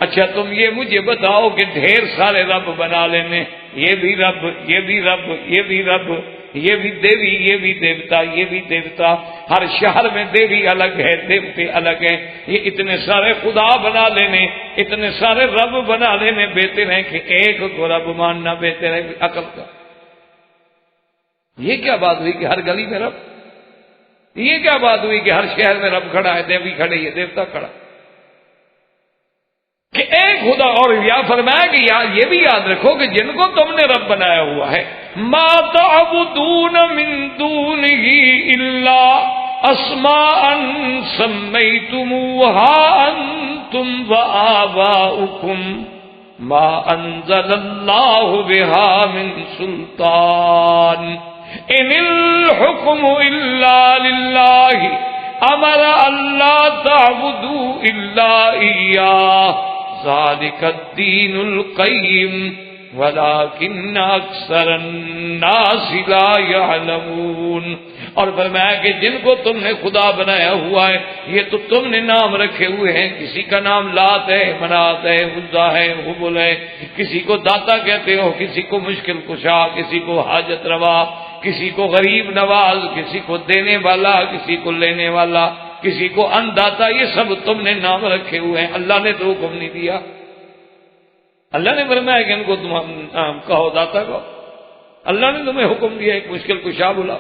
اچھا تم یہ مجھے بتاؤ کہ ڈھیر سارے رب بنا لینے، یہ بھی رب، یہ بھی رب، یہ بھی رب، یہ بھی دیوی، یہ بھی دیوتا، یہ بھی دیوتا، ہر شہر میں دیوی الگ ہے، دیوتے الگ ہیں، یہ اتنے سارے خدا بنا لینے، اتنے سارے رب بنا لینے بہتر ہے کہ ایک کو رب ماننا بہتر ہے عقل کا. یہ کیا بات ہوئی کہ ہر گلی میں رب؟ یہ کیا بات ہوئی کہ ہر شہر میں رب کھڑا ہے، دیوی کھڑے، یہ دیوتا کھڑا کہ ایک خدا. اور یا فرمایا کہ یہ بھی یاد رکھو کہ جن کو تم نے رب بنایا ہوا ہے، ما تعبدون من دونہ الا اسماء سمیتموها انتم وآباؤکم ما انزل اللہ بها من سلطان ان الحکم الا للہ امر اللہ تعبدوا الا ایاہ ذالک الدین القیم ولكن اکثر الناس لا يعلمون. اور فرمایا کہ جن کو تم نے خدا بنایا ہوا ہے یہ تو تم نے نام رکھے ہوئے ہیں. کسی کا نام لات ہے، منات ہے، عزا ہے، حبل ہے، کسی کو داتا کہتے ہو، کسی کو مشکل کشا، کسی کو حاجت روا، کسی کو غریب نواز، کسی کو دینے والا، کسی کو لینے والا، کسی کو انداتا. یہ سب تم نے نام رکھے ہوئے ہیں. اللہ نے تو حکم نہیں دیا. اللہ نے فرمایا کہ ان کو تم کہو داتا کہو. اللہ نے تمہیں حکم دیا ایک مشکل کشا بلا.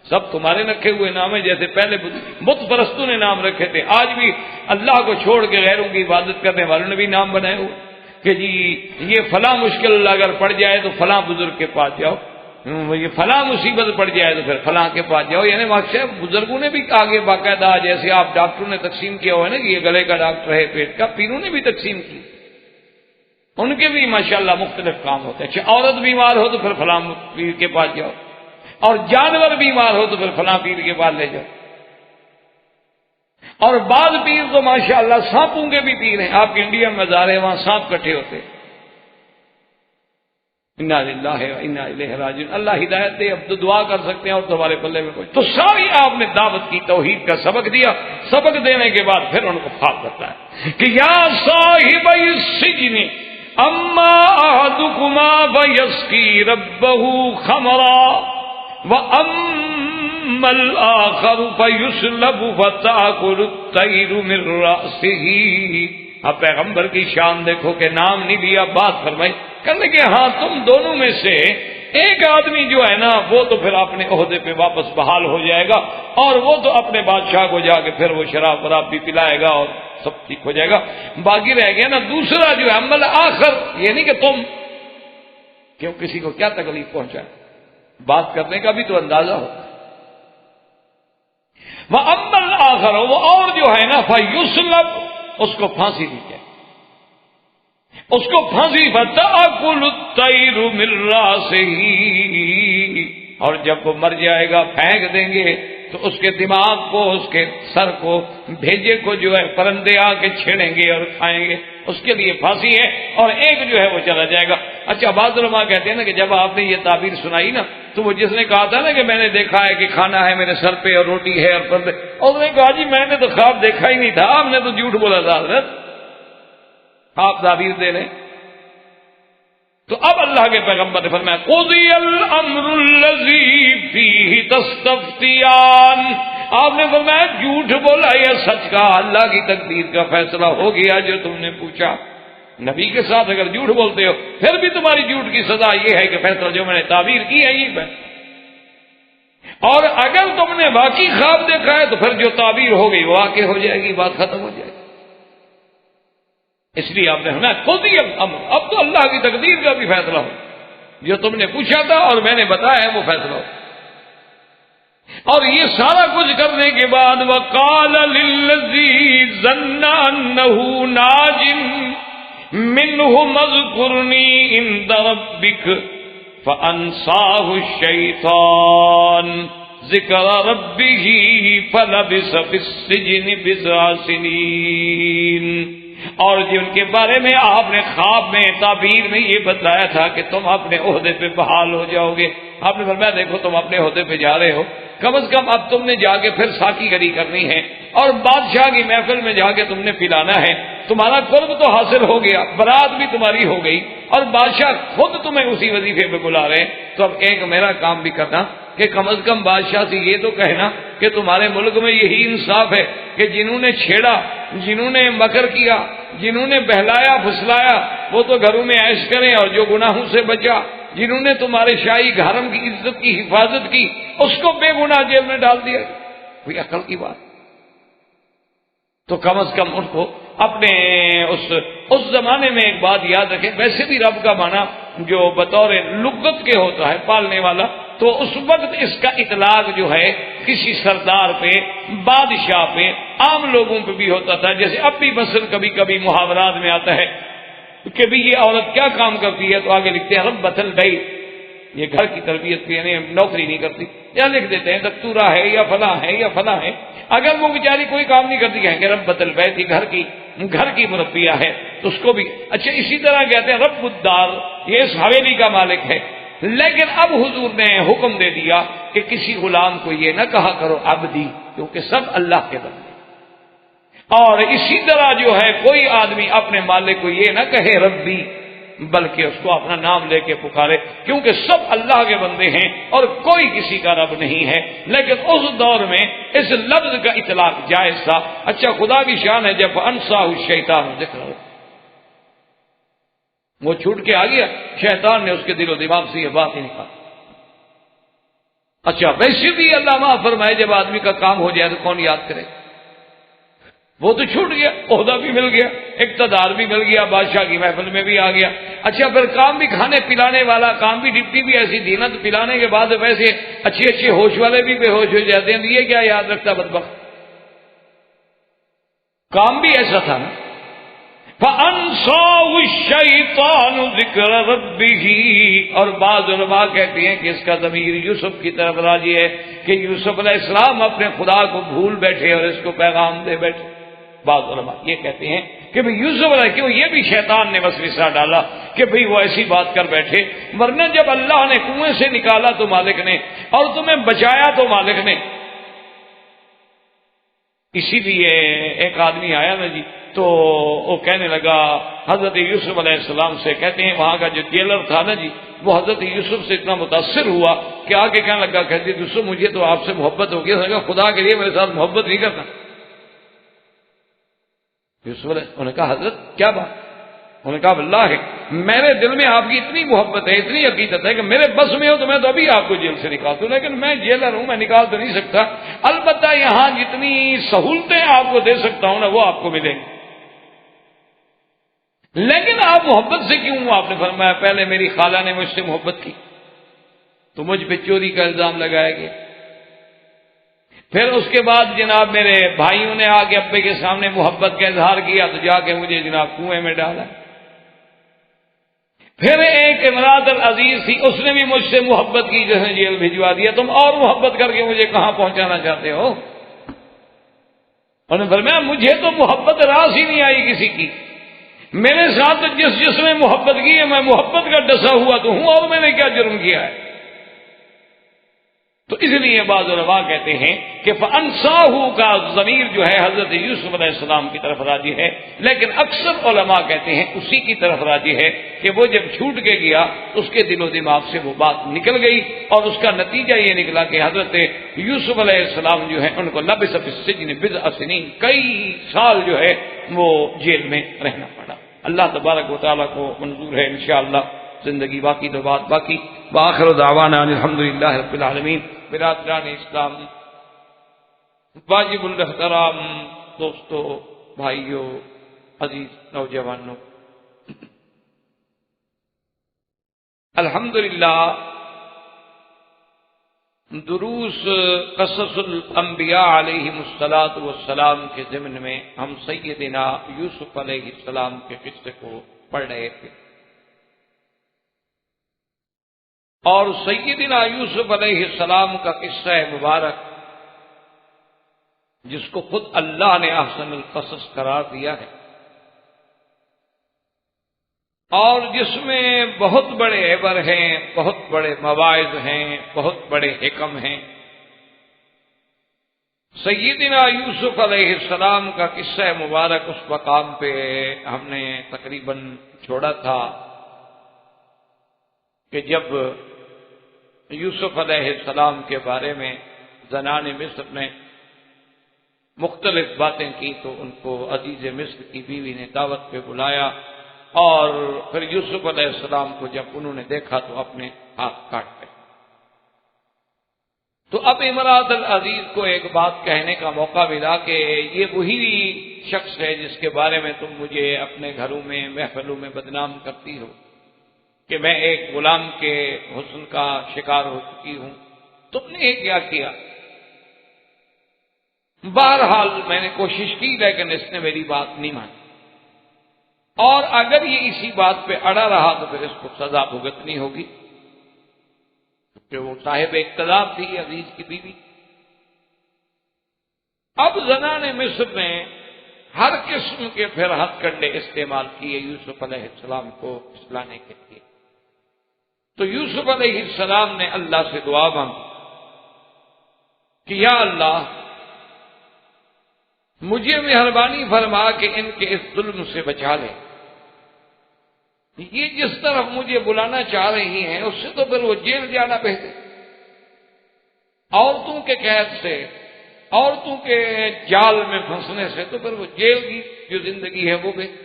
سب تمہارے رکھے ہوئے نام ہیں. جیسے پہلے بت پرستوں نے نام رکھے تھے، آج بھی اللہ کو چھوڑ کے غیروں کی عبادت کرنے والوں نے بھی نام بنائے ہوئے کہ جی یہ فلاں مشکل اگر پڑ جائے تو فلاں بزرگ کے پاس جاؤ، یہ فلاں مصیبت پڑ جائے تو پھر فلاں کے پاس جاؤ. یعنی واقعہ بزرگوں نے بھی آگے باقاعدہ، جیسے آپ ڈاکٹروں نے تقسیم کیا ہوا ہے نا کہ یہ گلے کا ڈاکٹر ہے، پیٹ کا، پیروں نے بھی تقسیم کی. ان کے بھی ماشاءاللہ مختلف کام ہوتے ہیں. اچھا عورت بیمار ہو تو پھر فلاں پیر کے پاس جاؤ، اور جانور بیمار ہو تو پھر فلاں پیر کے پاس لے جاؤ. اور بعض پیر تو ماشاءاللہ سانپوں کے بھی پیر ہیں. آپ کے انڈیا میں مزار وہاں سانپ کٹھے ہوتے. انا للہ و انا الیہ راجعون. اللہ ہدایت دے. اب تو دعا کر سکتے ہیں اور تمہارے پلے میں کوئی. تو ساری آپ نے دعوت کی، توحید کا سبق دیا. سبق دینے کے بعد پھر ان کو خواب کرتا ہے کہ یا صاحب السجن اما احدکما فیسقی ربہ خمرا واما الاخر فیسلب فتاکل الطیر من رأسہ. اب پیغمبر کی شان دیکھو کہ نام نہیں لیا، بات فرمائی. کہنے کہ ہاں تم دونوں میں سے ایک آدمی جو ہے نا وہ تو پھر اپنے عہدے پہ واپس بحال ہو جائے گا، اور وہ تو اپنے بادشاہ کو جا کے پھر وہ شراب وراب بھی پلائے گا اور سب ٹھیک ہو جائے گا. باقی رہ گیا نا دوسرا جو ہے عمل آخر، یہ نہیں کہ تم کیوں کسی کو کیا تکلیف پہنچائے. بات کرنے کا بھی تو اندازہ ہو. وہ عمل آخر، وہ اور جو ہے نا فیسلب، اس کو پھانسی دی جائے. اس کو پھانسی فتاکل الطیر من رأسہ، اور جب وہ مر جائے گا پھینک دیں گے تو اس کے دماغ کو، اس کے سر کو، بھیجے کو جو ہے پرندے آ کے چھیڑیں گے اور کھائیں گے. اس کے لیے پھانسی ہے، اور ایک جو ہے وہ چلا جائے گا. اچھا بعض علماء کہتے ہیں نا کہ جب آپ نے یہ تعبیر سنائی نا تو وہ جس نے کہا تھا نا کہ میں نے دیکھا ہے کہ کھانا ہے میرے سر پہ اور روٹی ہے اور پردے، اور اس نے کہا جی میں نے تو خواب دیکھا ہی نہیں تھا، آپ نے تو جھوٹ بولا تھا حضرت، آپ تعبیر دے رہے. تو اب اللہ کے پیغمبر نے فرمایا قضی الامر الذی فیہ تستفتیان. آپ نے فرمایا جھوٹ بولا یا سچ کہا، اللہ کی تقدیر کا فیصلہ ہو گیا جو تم نے پوچھا. نبی کے ساتھ اگر جھوٹ بولتے ہو پھر بھی تمہاری جھوٹ کی سزا یہ ہے کہ فیصلہ جو میں نے تعبیر کی ہے یہ ہے. اور اگر تم نے باقی خواب دیکھا ہے تو پھر جو تعبیر ہو گئی وہ واقع ہو جائے گی، بات ختم ہو جائے گی. اس لیے آپ نے ہمیں قضی الامر، اب تو اللہ کی تقدیر کا بھی فیصلہ ہو. جو تم نے پوچھا تھا اور میں نے بتایا ہے وہ فیصلہ ہو. اور یہ سارا کچھ کرنے کے بعد وقال للذی ظن انہ ناج منہ اذکرنی عند ربک فانساہ الشیطان ذکر ربہ فلبث فی السجن بضع سنین. اور جن کے بارے میں آپ نے خواب میں تعبیر میں یہ بتایا تھا کہ تم اپنے عہدے پہ بحال ہو جاؤ گے، آپ نے فرمایا دیکھو تم اپنے عہدے پہ جا رہے ہو، کم از کم اب تم نے جا کے پھر ساقی گری کرنی ہے اور بادشاہ کی محفل میں جا کے تم نے پلانا ہے. تمہارا قرب تو حاصل ہو گیا، برات بھی تمہاری ہو گئی، اور بادشاہ خود تمہیں اسی وظیفے پہ بلا رہے. تو اب ایک میرا کام بھی کرنا کہ کم از کم بادشاہ سے یہ تو کہنا کہ تمہارے ملک میں یہی انصاف ہے کہ جنہوں نے چھیڑا، جنہوں نے مکر کیا، جنہوں نے بہلایا پھسلایا وہ تو گھروں میں عیش کریں، اور جو گناہوں سے بچا، جنہوں نے تمہارے شاہی گھرم کی عزت کی حفاظت کی، اس کو بے گناہ جیل میں ڈال دیا. کوئی عقل کی بات. تو کم از کم ان کو اپنے اس زمانے میں ایک بات یاد رکھیں. ویسے بھی رب کا معنی جو بطور لغت کے ہوتا ہے پالنے والا، تو اس وقت اس کا اطلاق جو ہے کسی سردار پہ، بادشاہ پہ، عام لوگوں پہ بھی ہوتا تھا. جیسے اب بھی مثلا کبھی کبھی محاورات میں آتا ہے کہ بھی یہ عورت کیا کام کرتی ہے، تو آگے لکھتے ہیں ربۃ البیت، یہ گھر کی تربیت کی، یعنی نوکری نہیں کرتی، یا لکھ دیتے ہیں دکتورہ ہے یا فلاں ہے یا فلاں ہے. اگر وہ بیچاری کوئی کام نہیں کرتی کہیں گے ربۃ البیت، یہ گھر کی گھر کی مربیہ ہے تو اس کو بھی اچھا اسی طرح کہتے ہیں رب الدار، یہ اس حویلی کا مالک ہے. لیکن اب حضور نے حکم دے دیا کہ کسی غلام کو یہ نہ کہا کرو عبدی، کیونکہ سب اللہ کے بندے. اور اسی طرح جو ہے کوئی آدمی اپنے مالک کو یہ نہ کہے ربی، بلکہ اس کو اپنا نام لے کے پکارے، کیونکہ سب اللہ کے بندے ہیں اور کوئی کسی کا رب نہیں ہے. لیکن اس دور میں اس لفظ کا اطلاق جائز تھا. اچھا خدا کی شان ہے جب انساہ الشیطان ذکر ہو، وہ چھوٹ کے آ گیا، شیطان نے اس کے دل و دماغ سے یہ بات ہی نکالی. اچھا ویسے بھی اللہ معاف فرمائے جب آدمی کا کام ہو جائے تو کون یاد کرے؟ وہ تو چھوٹ گیا، عہدہ بھی مل گیا، اقتدار بھی مل گیا، بادشاہ کی محفل میں بھی آ گیا. اچھا پھر کام بھی کھانے پلانے والا، کام بھی ڈپٹی بھی ایسی دی نا، تو پلانے کے بعد ویسے اچھے اچھے ہوش والے بھی بے ہوش ہو جاتے ہیں. یہ کیا یاد رکھتا بدبخت؟ کام بھی ایسا تھا نا. فَأَنْسَاهُ الشَّيْطَانُ ذِكْرَ رَبِّهِ. اور بعض علماء کہتے ہیں کہ اس کا ضمیر یوسف کی طرف راجع ہے کہ یوسف علیہ السلام اپنے خدا کو بھول بیٹھے اور اس کو پیغام دے بیٹھے. بعض علماء یہ کہتے ہیں کہ بھئی یوسف علیہ کیوں، یہ بھی شیطان نے وسوسہ ڈالا کہ بھئی وہ ایسی بات کر بیٹھے، ورنہ جب اللہ نے کنویں سے نکالا تو مالک نے، اور تمہیں بچایا تو مالک نے. اسی لیے ایک آدمی آیا نا جی، تو وہ کہنے لگا حضرت یوسف علیہ السلام سے، کہتے ہیں وہاں کا جو جیلر تھا نا جی، وہ حضرت یوسف سے اتنا متاثر ہوا کہ آگے کہنے لگا، کہتے یوسف مجھے تو آپ سے محبت ہو گئی، خدا کے لیے میرے ساتھ محبت نہیں کرنا. یوسف علیہ انہوں نے کہا حضرت کیا بات؟ انہوں نے کہا واللہ میرے دل میں آپ کی اتنی محبت ہے، اتنی عقیدت ہے کہ میرے بس میں ہو تو میں تو ابھی آپ کو جیل سے نکال دوں، لیکن میں جیلر ہوں، میں نکال تو نہیں سکتا. البتہ یہاں جتنی سہولتیں آپ کو دے سکتا ہوں نا وہ آپ کو ملیں گی. لیکن آپ محبت سے کیوں؟ آپ نے فرمایا پہلے میری خالہ نے مجھ سے محبت کی تو مجھ پہ چوری کا الزام لگایا گیا. پھر اس کے بعد جناب میرے بھائیوں نے آ کے ابے کے سامنے محبت کا اظہار کیا تو جا کے مجھے جناب کنویں میں ڈالا. پھر ایک امراۃ العزیز تھی، اس نے بھی مجھ سے محبت کی، جس نے جیل بھجوا دیا. تم اور محبت کر کے مجھے کہاں پہنچانا چاہتے ہو؟ انہوں نے فرمایا مجھے تو محبت راس ہی نہیں آئی کسی کی. میرے ساتھ جس نے محبت کی ہے میں محبت کا ڈسا ہوا تو ہوں، اور میں نے کیا جرم کیا ہے؟ تو اس لیے بعض علماء کہتے ہیں کہ فَأَنْسَاهُ کا ضمیر جو ہے حضرت یوسف علیہ السلام کی طرف راجع ہے، لیکن اکثر علماء کہتے ہیں اسی کی طرف راجع ہے کہ وہ جب چھوٹ کے گیا اس کے دل و دماغ سے وہ بات نکل گئی، اور اس کا نتیجہ یہ نکلا کہ حضرت یوسف علیہ السلام جو ہے ان کو لبث فی السجن بضع سنین، کئی سال جو ہے وہ جیل میں رہنا پڑا. اللہ تبارک و تعالیٰ کو منظور ہے انشاءاللہ زندگی باقی تو بات باقی. وآخر دعوانا الحمدللہ رب العالمین. برادران اسلام، واجب الاحترام دوستو، بھائیو، عزیز نوجوانوں، الحمدللہ دروس قصص الانبیاء علیہم الصلاۃ والسلام کے ضمن میں ہم سیدنا یوسف علیہ السلام کے قصے کو پڑھ رہے تھے، اور سیدنا یوسف علیہ السلام کا قصہ مبارک جس کو خود اللہ نے احسن القصص قرار دیا ہے، اور جس میں بہت بڑے عبر ہیں، بہت بڑے مواعظ ہیں، بہت بڑے حکم ہیں. سیدنا یوسف علیہ السلام کا قصہ مبارک اس مقام پہ ہم نے تقریباً چھوڑا تھا کہ جب یوسف علیہ السلام کے بارے میں زنان مصر نے مختلف باتیں کی تو ان کو عزیز مصر کی بیوی نے دعوت پہ بلایا، اور پھر یوسف علیہ السلام کو جب انہوں نے دیکھا تو اپنے ہاتھ کاٹ گئے. تو اب امراۃ العزیز کو ایک بات کہنے کا موقع ملا کہ یہ وہی شخص ہے جس کے بارے میں تم مجھے اپنے گھروں میں محفلوں میں بدنام کرتی ہو کہ میں ایک غلام کے حسن کا شکار ہو چکی ہوں. تم نے کیا کیا؟ بہرحال میں نے کوشش کی لیکن اس نے میری بات نہیں مانی، اور اگر یہ اسی بات پہ اڑا رہا تو پھر اس کو سزا بھگتنی ہوگی، کہ وہ صاحب اقتدار تھی عزیز کی بیوی. اب زنان مصر نے ہر قسم کے پھر ہتھ کنڈے استعمال کیے یوسف علیہ السلام کو پھسلانے کے لیے. تو یوسف علیہ السلام نے اللہ سے دعا مانگی کہ یا اللہ مجھے مہربانی فرما کہ ان کے اس ظلم سے بچا لے. یہ جس طرف مجھے بلانا چاہ رہی ہیں اس سے تو پھر وہ جیل جانا بہتر. عورتوں کے قید سے، عورتوں کے جال میں پھنسنے سے تو پھر وہ جیل کی جو زندگی ہے وہ بہتر.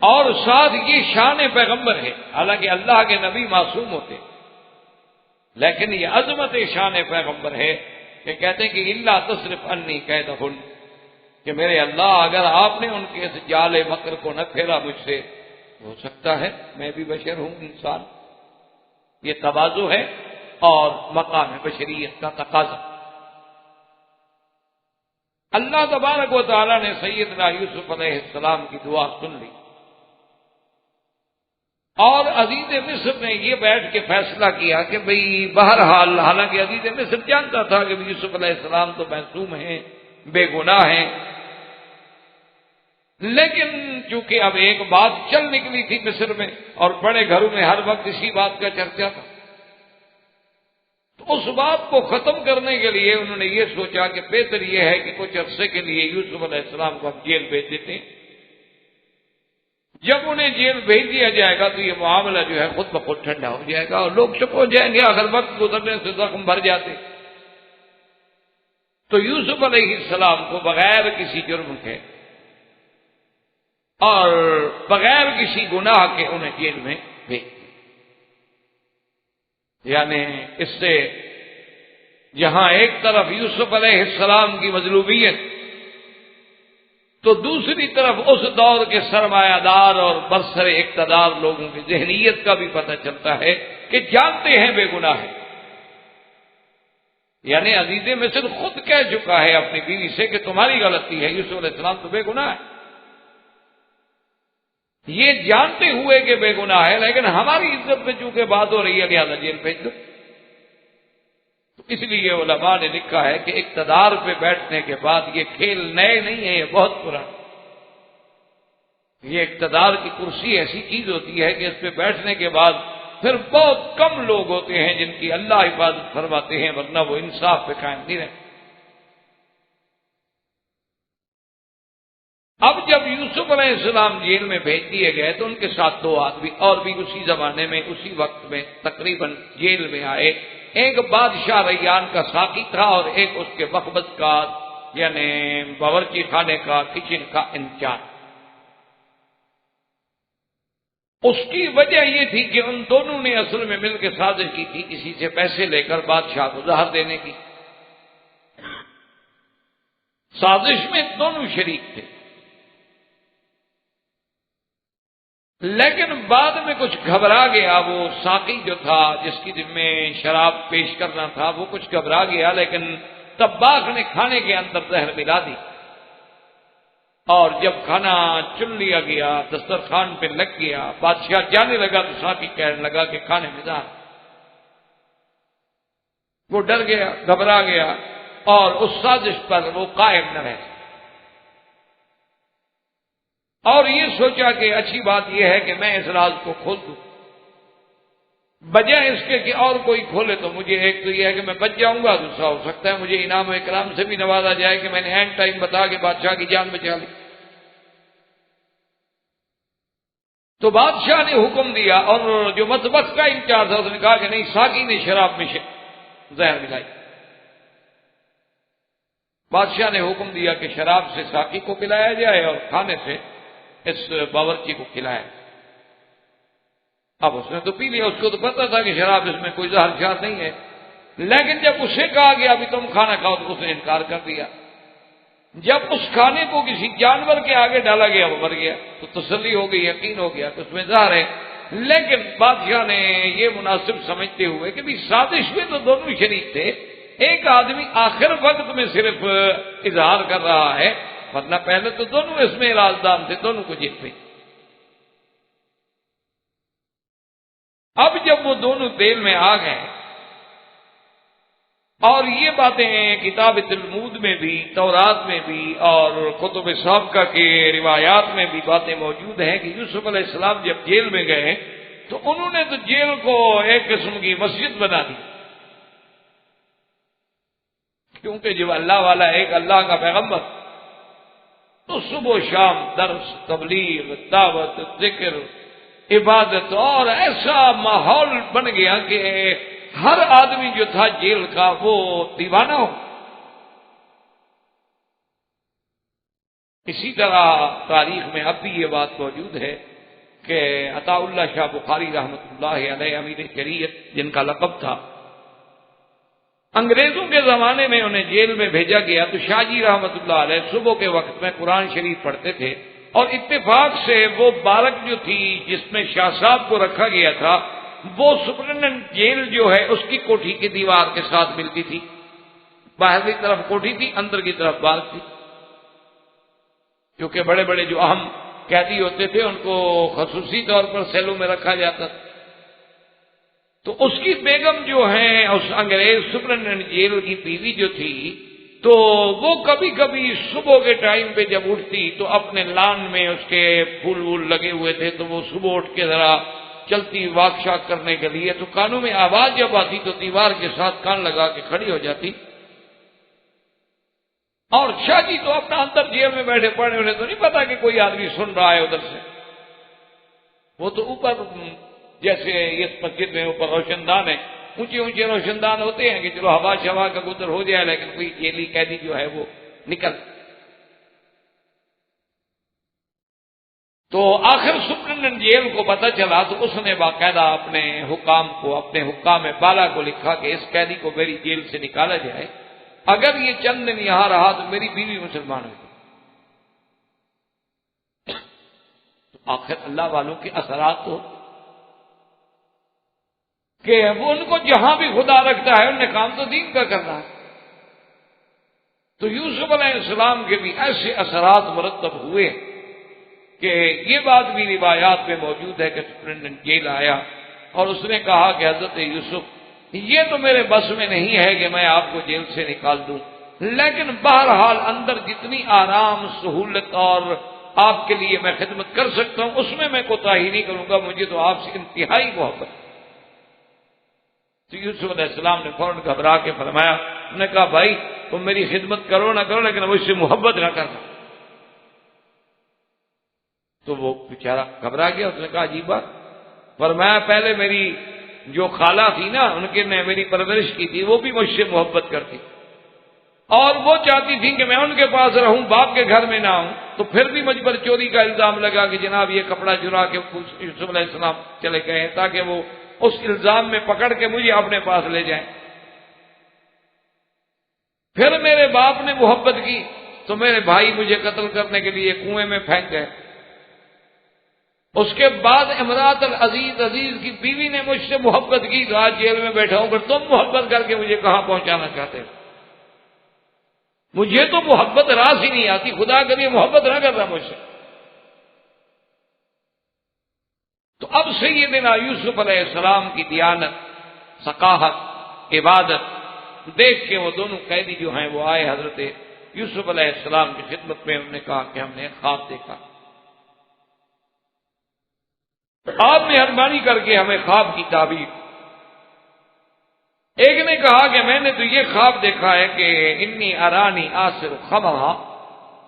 اور ساتھ یہ شان پیغمبر ہے، حالانکہ اللہ کے نبی معصوم ہوتے لیکن یہ عظمت شان پیغمبر ہے کہ کہتے ہیں کہ اللہ تصرف انی کیدہن، کہ میرے اللہ اگر آپ نے ان کے اس جال مکر کو نہ پھیرا مجھ سے، ہو سکتا ہے میں بھی بشر ہوں، انسان. یہ تواضع ہے اور مقام بشریت کا تقاضا. اللہ تبارک و تعالی نے سیدنا یوسف علیہ السلام کی دعا سن لی، اور عزیز مصر نے یہ بیٹھ کے فیصلہ کیا کہ بھئی بہرحال، حالانکہ عزیز مصر جانتا تھا کہ یوسف علیہ السلام تو معصوم ہیں، بے گناہ ہیں، لیکن چونکہ اب ایک بات چل نکلی تھی مصر میں اور بڑے گھروں میں ہر وقت اسی بات کا چرچا تھا، تو اس بات کو ختم کرنے کے لیے انہوں نے یہ سوچا کہ بہتر یہ ہے کہ کچھ عرصے کے لیے یوسف علیہ السلام کو ہم جیل بھیج دیتے ہیں. جب انہیں جیل بھیج دیا جائے گا تو یہ معاملہ جو ہے خود بخود ٹھنڈا ہو جائے گا اور لوگ چپ ہو جائیں گے، اگر وقت گزرنے سے زخم بھر جاتے. تو یوسف علیہ السلام کو بغیر کسی جرم کے اور بغیر کسی گناہ کے انہیں جیل میں بھیج دیا. یعنی اس سے جہاں ایک طرف یوسف علیہ السلام کی مظلومیت، تو دوسری طرف اس دور کے سرمایہ دار اور برسر اقتدار لوگوں کی ذہنیت کا بھی پتہ چلتا ہے کہ جانتے ہیں بے گناہ ہے. یعنی عزیز مصر خود کہہ چکا ہے اپنی بیوی سے کہ تمہاری غلطی ہے، یوسف علیہ السلام تو بے گناہ ہے. یہ جانتے ہوئے کہ بے گناہ ہے، لیکن ہماری عزت میں چونکہ بات ہو رہی ہے لہذا جیل بھیج دو. تو اس لیے علماء نے لکھا ہے کہ اقتدار پہ بیٹھنے کے بعد یہ کھیل نئے نہیں ہے، یہ بہت پرانا. یہ اقتدار کی کرسی ایسی چیز ہوتی ہے کہ اس پہ بیٹھنے کے بعد پھر بہت کم لوگ ہوتے ہیں جن کی اللہ حفاظت فرماتے ہیں، ورنہ وہ انصاف پہ قائم نہیں رہتے. اب جب یوسف علیہ السلام جیل میں بھیج دیے گئے تو ان کے ساتھ دو آدمی اور بھی اسی زمانے میں اسی وقت میں تقریباً جیل میں آئے. ایک بادشاہ ریان کا ساقی تھا اور ایک اس کے مخبز کا یعنی باورچی خانے کا کچن کا انچارج. اس کی وجہ یہ تھی کہ ان دونوں نے اصل میں مل کے سازش کی تھی کسی سے پیسے لے کر بادشاہ کو زہر دینے کی. سازش میں دونوں شریک تھے، لیکن بعد میں کچھ گھبرا گیا. وہ ساقی جو تھا جس کی ذمہ شراب پیش کرنا تھا وہ کچھ گھبرا گیا، لیکن طباخ نے کھانے کے اندر زہر ملا دی، اور جب کھانا چن لیا گیا دسترخوان پہ لگ گیا، بادشاہ جانے لگا تو ساقی کہنے لگا کہ کھانے میں زہر. وہ ڈر گیا، گھبرا گیا اور اس سازش پر وہ قائم نہ رہ. اور یہ سوچا کہ اچھی بات یہ ہے کہ میں اس راز کو کھول دوں، بجائے اس کے کہ اور کوئی کھولے تو مجھے ایک تو یہ ہے کہ میں بچ جاؤں گا، دوسرا ہو سکتا ہے مجھے انعام و اکرام سے بھی نوازا جائے کہ میں نے اینڈ ٹائم بتا کے بادشاہ کی جان بچا لی. تو بادشاہ نے حکم دیا اور جو مطبخ کا انچارج تھا اس نے کہا کہ نہیں، ساقی نے شراب میں زہر ملائی. بادشاہ نے حکم دیا کہ شراب سے ساقی کو پلایا جائے اور کھانے سے اس باورچی کو کھلایا. اب اس نے تو پی لیا، اس کو تو پتا تھا کہ شراب اس میں کوئی زہر شار نہیں ہے، لیکن جب اسے کہا گیا ابھی تم کھانا کھاؤ تو اس نے انکار کر دیا. جب اس کھانے کو کسی جانور کے آگے ڈالا گیا وہ مر گیا تو تسلی ہو گئی، یقین ہو گیا کہ اس میں زہر ہے. لیکن بادشاہ نے یہ مناسب سمجھتے ہوئے کہ بھی سازش میں تو دونوں شریک تھے، ایک آدمی آخر وقت میں صرف اظہار کر رہا ہے، ورنہ پہلے تو دونوں اس میں رازدان تھے، دونوں کو جیت گئی. اب جب وہ دونوں تیل میں آ گئے اور یہ باتیں کتاب تلمود میں بھی، تورات میں بھی اور کتب سابقہ کے روایات میں بھی باتیں موجود ہیں کہ یوسف علیہ السلام جب جیل میں گئے تو انہوں نے تو جیل کو ایک قسم کی مسجد بنا دی، کیونکہ جب اللہ والا ایک اللہ کا پیغمبر تو صبح و شام درس، تبلیغ، دعوت، ذکر، عبادت، اور ایسا ماحول بن گیا کہ ہر آدمی جو تھا جیل کا وہ دیوانہ ہو۔ اسی طرح تاریخ میں اب بھی یہ بات موجود ہے کہ عطا اللہ شاہ بخاری رحمۃ اللہ علیہ امیر شریعت جن کا لقب تھا، انگریزوں کے زمانے میں انہیں جیل میں بھیجا گیا تو شاہ جی رحمۃ اللہ علیہ صبح کے وقت میں قرآن شریف پڑھتے تھے، اور اتفاق سے وہ بارک جو تھی جس میں شاہ صاحب کو رکھا گیا تھا وہ سپرنٹینڈنٹ جیل جو ہے اس کی کوٹھی کی دیوار کے ساتھ ملتی تھی، باہر کی طرف کوٹھی تھی، اندر کی طرف بارک تھی، کیونکہ بڑے بڑے جو اہم قیدی ہوتے تھے ان کو خصوصی طور پر سیلوں میں رکھا جاتا تھا۔ تو اس کی بیگم جو ہیں اس انگریز سپرنٹینڈنٹ جیل کی بیوی جو تھی، تو وہ کبھی کبھی صبح کے ٹائم پہ جب اٹھتی تو اپنے لان میں اس کے پھول وول لگے ہوئے تھے تو وہ صبح اٹھ کے ذرا چلتی واک شاک کرنے کے لیے، تو کانوں میں آواز جب آتی تو دیوار کے ساتھ کان لگا کے کھڑی ہو جاتی، اور شاہ جی تو اپنا اندر جیل میں بیٹھے پڑے، انہیں تو نہیں پتا کہ کوئی آدمی سن رہا ہے ادھر سے، وہ تو اوپر جیسے اس مسجد میں اوپر روشن دان ہے، اونچے اونچے روشن دان ہوتے ہیں کہ چلو ہوا شوا کا گزر ہو جائے، لیکن کوئی جیلی قیدی جو ہے وہ نکل۔ تو آخر سپرنٹینڈنٹ جیل کو پتہ چلا تو اس نے باقاعدہ اپنے حکام کو، اپنے حکام بالا کو لکھا کہ اس قیدی کو میری جیل سے نکالا جائے، اگر یہ چند دن یہاں رہا تو میری بیوی مسلمان ہوئی۔ تو آخر اللہ والوں کے اثرات تو کہ وہ ان کو جہاں بھی خدا رکھتا ہے ان نے کام تو دین کا کرنا ہے۔ تو یوسف علیہ السلام کے بھی ایسے اثرات مرتب ہوئے کہ یہ بات بھی روایات میں موجود ہے کہ سپرنٹینڈنٹ جیل آیا اور اس نے کہا کہ حضرت یوسف یہ تو میرے بس میں نہیں ہے کہ میں آپ کو جیل سے نکال دوں، لیکن بہرحال اندر جتنی آرام، سہولت اور آپ کے لیے میں خدمت کر سکتا ہوں اس میں کوتاہی نہیں کروں گا، مجھے تو آپ سے انتہائی محبت ہے۔ تو یوسف علیہ السلام نے فوراً گھبرا کے فرمایا، انہوں نے کہا بھائی تم میری خدمت کرو نہ کرو لیکن مجھ سے محبت نہ کرنا۔ تو وہ بیچارہ گھبرا گیا، اس نے کہا عجیب بات، فرمایا پہلے میری جو خالہ تھی نا ان کے نے میری پرورش کی تھی، وہ بھی مجھ سے محبت کرتی اور وہ چاہتی تھی کہ میں ان کے پاس رہوں، باپ کے گھر میں نہ ہوں، تو پھر بھی مجھ پر چوری کا الزام لگا کہ جناب یہ کپڑا چرا کے یوسف علیہ السلام چلے گئے ہیں تاکہ وہ اس الزام میں پکڑ کے مجھے اپنے پاس لے جائیں۔ پھر میرے باپ نے محبت کی تو میرے بھائی مجھے قتل کرنے کے لیے کنویں میں پھینک گئے۔ اس کے بعد امراۃ العزیز، عزیز کی بیوی نے مجھ سے محبت کی تو آج جیل میں بیٹھا ہوں، پھر تم محبت کر کے مجھے کہاں پہنچانا چاہتے ہو؟ مجھے تو محبت راس ہی نہیں آتی، خدا کے لیے محبت نہ کرنا مجھ سے۔ تو اب سیدنا یوسف علیہ السلام کی دیانت، ثقافت، عبادت دیکھ کے وہ دونوں قیدی جو ہیں وہ آئے حضرت یوسف علیہ السلام کی خدمت میں، انہوں نے کہا کہ ہم نے خواب دیکھا، آپ مہربانی کر کے ہمیں خواب کی تعبیر۔ ایک نے کہا کہ میں نے تو یہ خواب دیکھا ہے کہ انی ارانی آصر خمرا،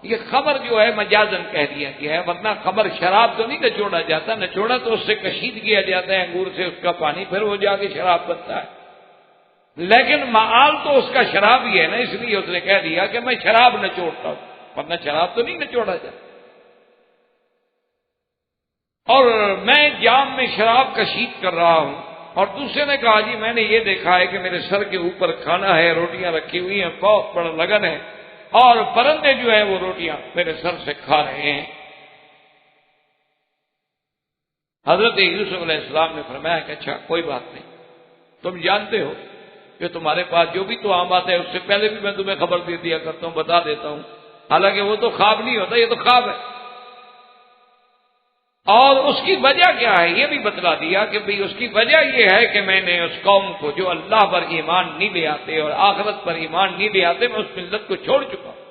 یہ خمر جو ہے مجازن کہہ دیا گیا ہے، ورنہ خمر شراب تو نہیں نچوڑا جاتا، نچوڑا تو اس سے کشید کیا جاتا ہے انگور سے اس کا پانی، پھر وہ جا کے شراب بنتا ہے، لیکن معال تو اس کا شراب ہی ہے نا، اس لیے اس نے کہہ دیا کہ میں شراب نچوڑتا ہوں، ورنہ شراب تو نہیں نچوڑا جاتا۔ اور میں جام میں شراب کشید کر رہا ہوں، اور دوسرے نے کہا جی میں نے یہ دیکھا ہے کہ میرے سر کے اوپر کھانا ہے، روٹیاں رکھی ہوئی ہیں، بہت بڑا لگن ہے، اور پرندے جو ہیں وہ روٹیاں میرے سر سے کھا رہے ہیں۔ حضرت یوسف علیہ السلام نے فرمایا کہ اچھا کوئی بات نہیں، تم جانتے ہو کہ تمہارے پاس جو بھی تو عام بات ہے اس سے پہلے بھی میں تمہیں خبر دے دیا کرتا ہوں، بتا دیتا ہوں، حالانکہ وہ تو خواب نہیں ہوتا، یہ تو خواب ہے۔ اور اس کی وجہ کیا ہے یہ بھی بتلا دیا کہ بھئی اس کی وجہ یہ ہے کہ میں نے اس قوم کو جو اللہ پر ایمان نہیں لے آتے اور آخرت پر ایمان نہیں لے آتے، میں اس ملت کو چھوڑ چکا ہوں۔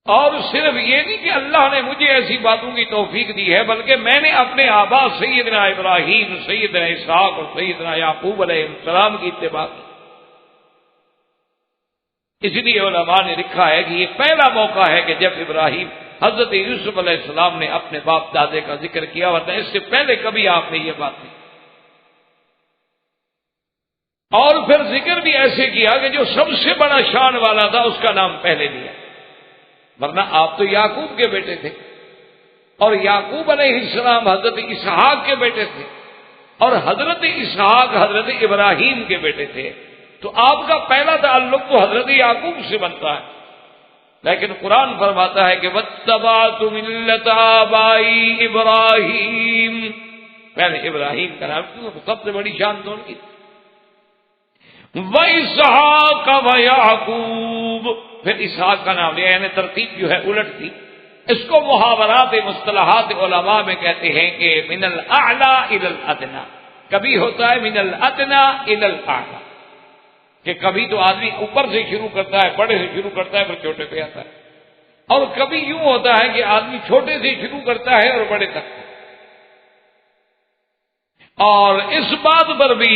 اور صرف یہ نہیں کہ اللہ نے مجھے ایسی باتوں کی توفیق دی ہے، بلکہ میں نے اپنے آبا سیدنا ابراہیم، سیدنا اسحاق اور سیدنا یعقوب علیہ السلام کی اتباع کی۔ اس لیے علماء نے لکھا ہے کہ یہ پہلا موقع ہے کہ جب ابراہیم حضرت یوسف علیہ السلام نے اپنے باپ دادے کا ذکر کیا، ورنہ اس سے پہلے کبھی آپ نے یہ بات نہیں۔ اور پھر ذکر بھی ایسے کیا کہ جو سب سے بڑا شان والا تھا اس کا نام پہلے لیا، ورنہ آپ تو یعقوب کے بیٹے تھے، اور یعقوب علیہ السلام حضرت اسحاق کے بیٹے تھے، اور حضرت اسحاق حضرت ابراہیم کے بیٹے تھے، تو آپ کا پہلا تعلق تو حضرت یعقوب سے بنتا ہے۔ لیکن قرآن فرماتا ہے کہ وَاتَّبَعْتُ مِلَّةَ آبَائِي ابراہیم، پہلے ابراہیم کا نام کیوں؟ سب سے بڑی شان تو ان کی۔ وَإِسْحَاقَ وَيَعْقُوبَ، پھر اسحاق کا نام لیا، یعنی ترتیب جو ہے الٹ تھی۔ اس کو محاورات مصطلحات علماء میں کہتے ہیں کہ من الاعلی الی الادنی، کبھی ہوتا ہے من الادنی الی الاعلی، کہ کبھی تو آدمی اوپر سے شروع کرتا ہے، بڑے سے شروع کرتا ہے، پھر چھوٹے پہ آتا ہے، اور کبھی یوں ہوتا ہے کہ آدمی چھوٹے سے شروع کرتا ہے اور بڑے تک۔ اور اس بات پر بھی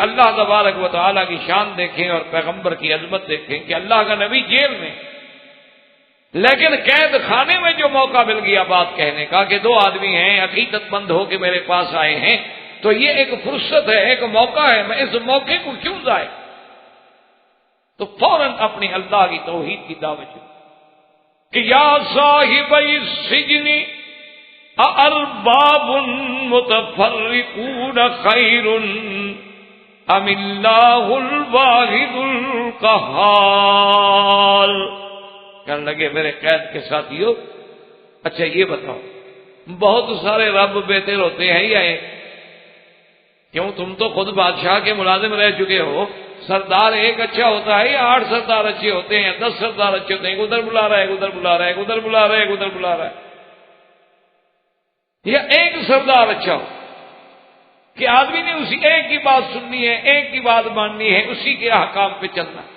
اللہ تبارک و تعالیٰ کی شان دیکھیں اور پیغمبر کی عظمت دیکھیں کہ اللہ کا نبی جیل میں، لیکن قید خانے میں جو موقع مل گیا بات کہنے کا کہ دو آدمی ہیں عقیدت مند ہو کے میرے پاس آئے ہیں، تو یہ ایک فرصت ہے، ایک موقع ہے، میں اس موقع کو کیوں ضائع، تو فوراً اپنی اللہ کی توحید کی دعوت کہ یا صاحب السجن اارباب متفرقون خیر ام اللہ الواحد القہار، کہنے لگے میرے قید کے ساتھیوں، اچھا یہ بتاؤ بہت سارے رب بہتر ہوتے ہیں یا ایک؟ کیوں تم تو خود بادشاہ کے ملازم رہ چکے ہو، سردار ایک اچھا ہوتا ہے یا 8 سردار اچھے ہوتے ہیں، 10 سردار اچھے ہوتے ہیں، ایک ادھر بلا رہا ہے، ایک ادھر بلا رہا ہے، ایک ادھر بلا رہا ہے، ایک ادھر بلا رہا ہے، یا ایک سردار اچھا ہو کہ آدمی نے اسی ایک کی بات سننی ہے، ایک کی بات ماننی ہے، اسی کے احکام پہ چلنا ہے۔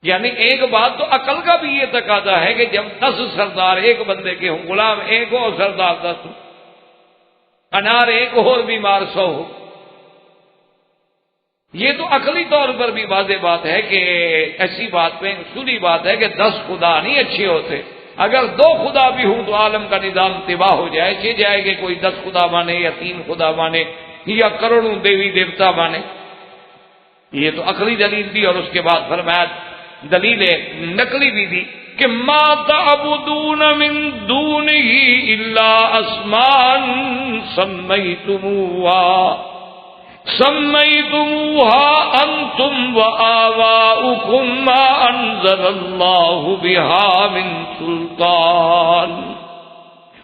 یعنی ایک بات تو عقل کا بھی یہ تقاضا ہے کہ جب 10 سردار ایک بندے کے ہوں، غلام ایک ہو اور سردار 10 ہو، انار ایک ہو اور بیمار 100 ہو، یہ تو عقلی طور پر بھی واضح بات ہے کہ ایسی بات پہ اصولی بات ہے کہ 10 خدا نہیں اچھے ہوتے، اگر 2 خدا بھی ہوں تو عالم کا نظام تباہ ہو جائے، چھ جائے کہ کوئی 10 خدا مانے یا 3 خدا مانے یا کروڑوں دیوی دیوتا مانے۔ یہ تو عقلی دلیل دی، اور اس کے بعد فرمایا دلیل نقلی بھی دی کہ ما تعبدون من دونہ الا اسماء سمیتموها انتم وآباؤکم ما انزل اللہ بها من سلطان،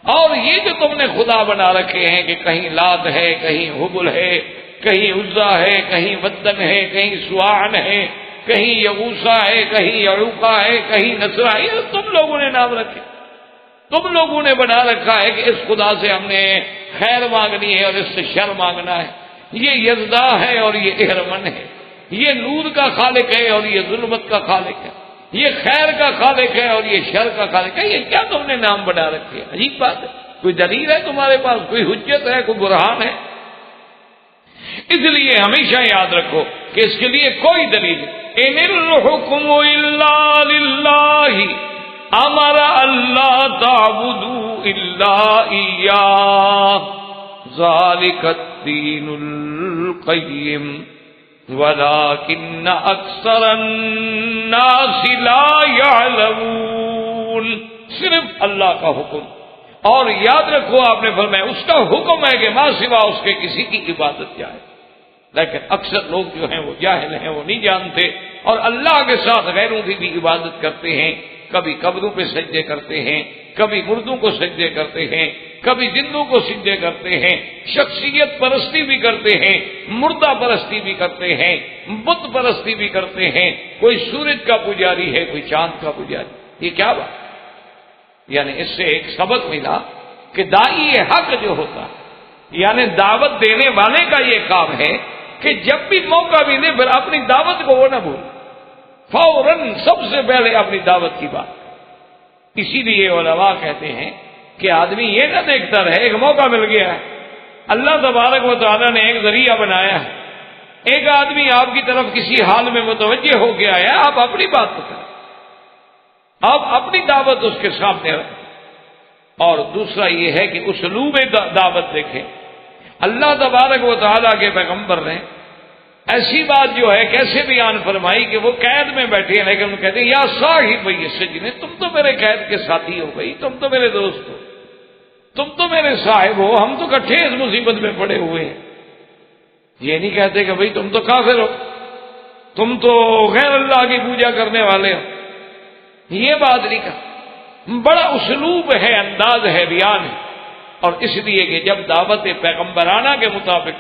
اور یہ جو تم نے خدا بنا رکھے ہیں کہ کہیں لات ہے، کہیں حبل ہے، کہیں عزا ہے، کہیں ودن ہے، کہیں سواعن ہے، کہیں یغوثا ہے، کہیں یعوقا ہے، کہیں نصرہ ہے، یہ تم لوگوں نے نام رکھے، تم لوگوں نے بنا رکھا ہے کہ اس خدا سے ہم نے خیر مانگنی ہے اور اس سے شر مانگنا ہے، یہ یزدا ہے اور یہ اہرمن ہے، یہ نور کا خالق ہے اور یہ ظلمت کا خالق ہے، یہ خیر کا خالق ہے اور یہ شر کا خالق ہے، یہ کیا تم نے نام بنا رکھے؟ عجیب بات ہے، کوئی دلیل ہے تمہارے پاس، کوئی حجت ہے، کوئی برہان ہے؟ اس لیے ہمیشہ یاد رکھو کہ اس کے لیے کوئی دلیل نہیں۔ ان الحکم الا للہ امر اللہ تعبدوا الا ایاہ ذالک الدین القیم ولکن اکثر الناس لا یعلمون، صرف اللہ کا حکم، اور یاد رکھو آپ نے فرمایا اس کا حکم ہے کہ ماں سوا اس کے کسی کی عبادت جائے، لیکن اکثر لوگ جو ہیں وہ جاہل ہیں، وہ نہیں جانتے، اور اللہ کے ساتھ غیروں کی بھی عبادت کرتے ہیں، کبھی قبروں پہ سجدے کرتے ہیں، کبھی مردوں کو سجدے کرتے ہیں، کبھی زندوں کو سجدے کرتے ہیں، شخصیت پرستی بھی کرتے ہیں، مردہ پرستی بھی کرتے ہیں، بت پرستی بھی کرتے ہیں، کوئی سورج کا پجاری ہے، کوئی چاند کا پجاری، یہ کیا بات؟ یعنی اس سے ایک سبق ملا کہ داعی حق جو ہوتا ہے، یعنی دعوت دینے والے کا یہ کام ہے کہ جب بھی موقع ملے پھر اپنی دعوت کو وہ نہ بھولے، فوراً سب سے پہلے اپنی دعوت کی بات۔ اسی لیے علماء کہتے ہیں کہ آدمی یہ نہ دیکھتا رہے ایک موقع مل گیا ہے، اللہ تبارک و تعالیٰ نے ایک ذریعہ بنایا ہے، ایک آدمی آپ کی طرف کسی حال میں متوجہ ہو گیا ہے، آپ اپنی بات کو کریں، آپ اپنی دعوت اس کے سامنے رکھیں۔ اور دوسرا یہ ہے کہ اسلوب دعوت دیکھیں، اللہ تبارک و تعالیٰ کے پیغمبر نے ایسی بات جو ہے کیسے بیان فرمائی کہ وہ قید میں بیٹھے ہیں لیکن کہتے ہیں یا صاحب السجن، تم تو میرے قید کے ساتھی ہو گئی، تم تو میرے دوست ہو، تم تو میرے صاحب ہو، ہم تو کٹھے اس مصیبت میں پڑے ہوئے ہیں۔ یہ نہیں کہتے کہ بھئی تم تو کافر ہو، تم تو غیر اللہ کی پوجا کرنے والے ہو، یہ بات نہیں کہا، بڑا اسلوب ہے، انداز ہے، بیان ہے۔ اور اس لیے کہ جب دعوت پیغمبرانہ کے مطابق،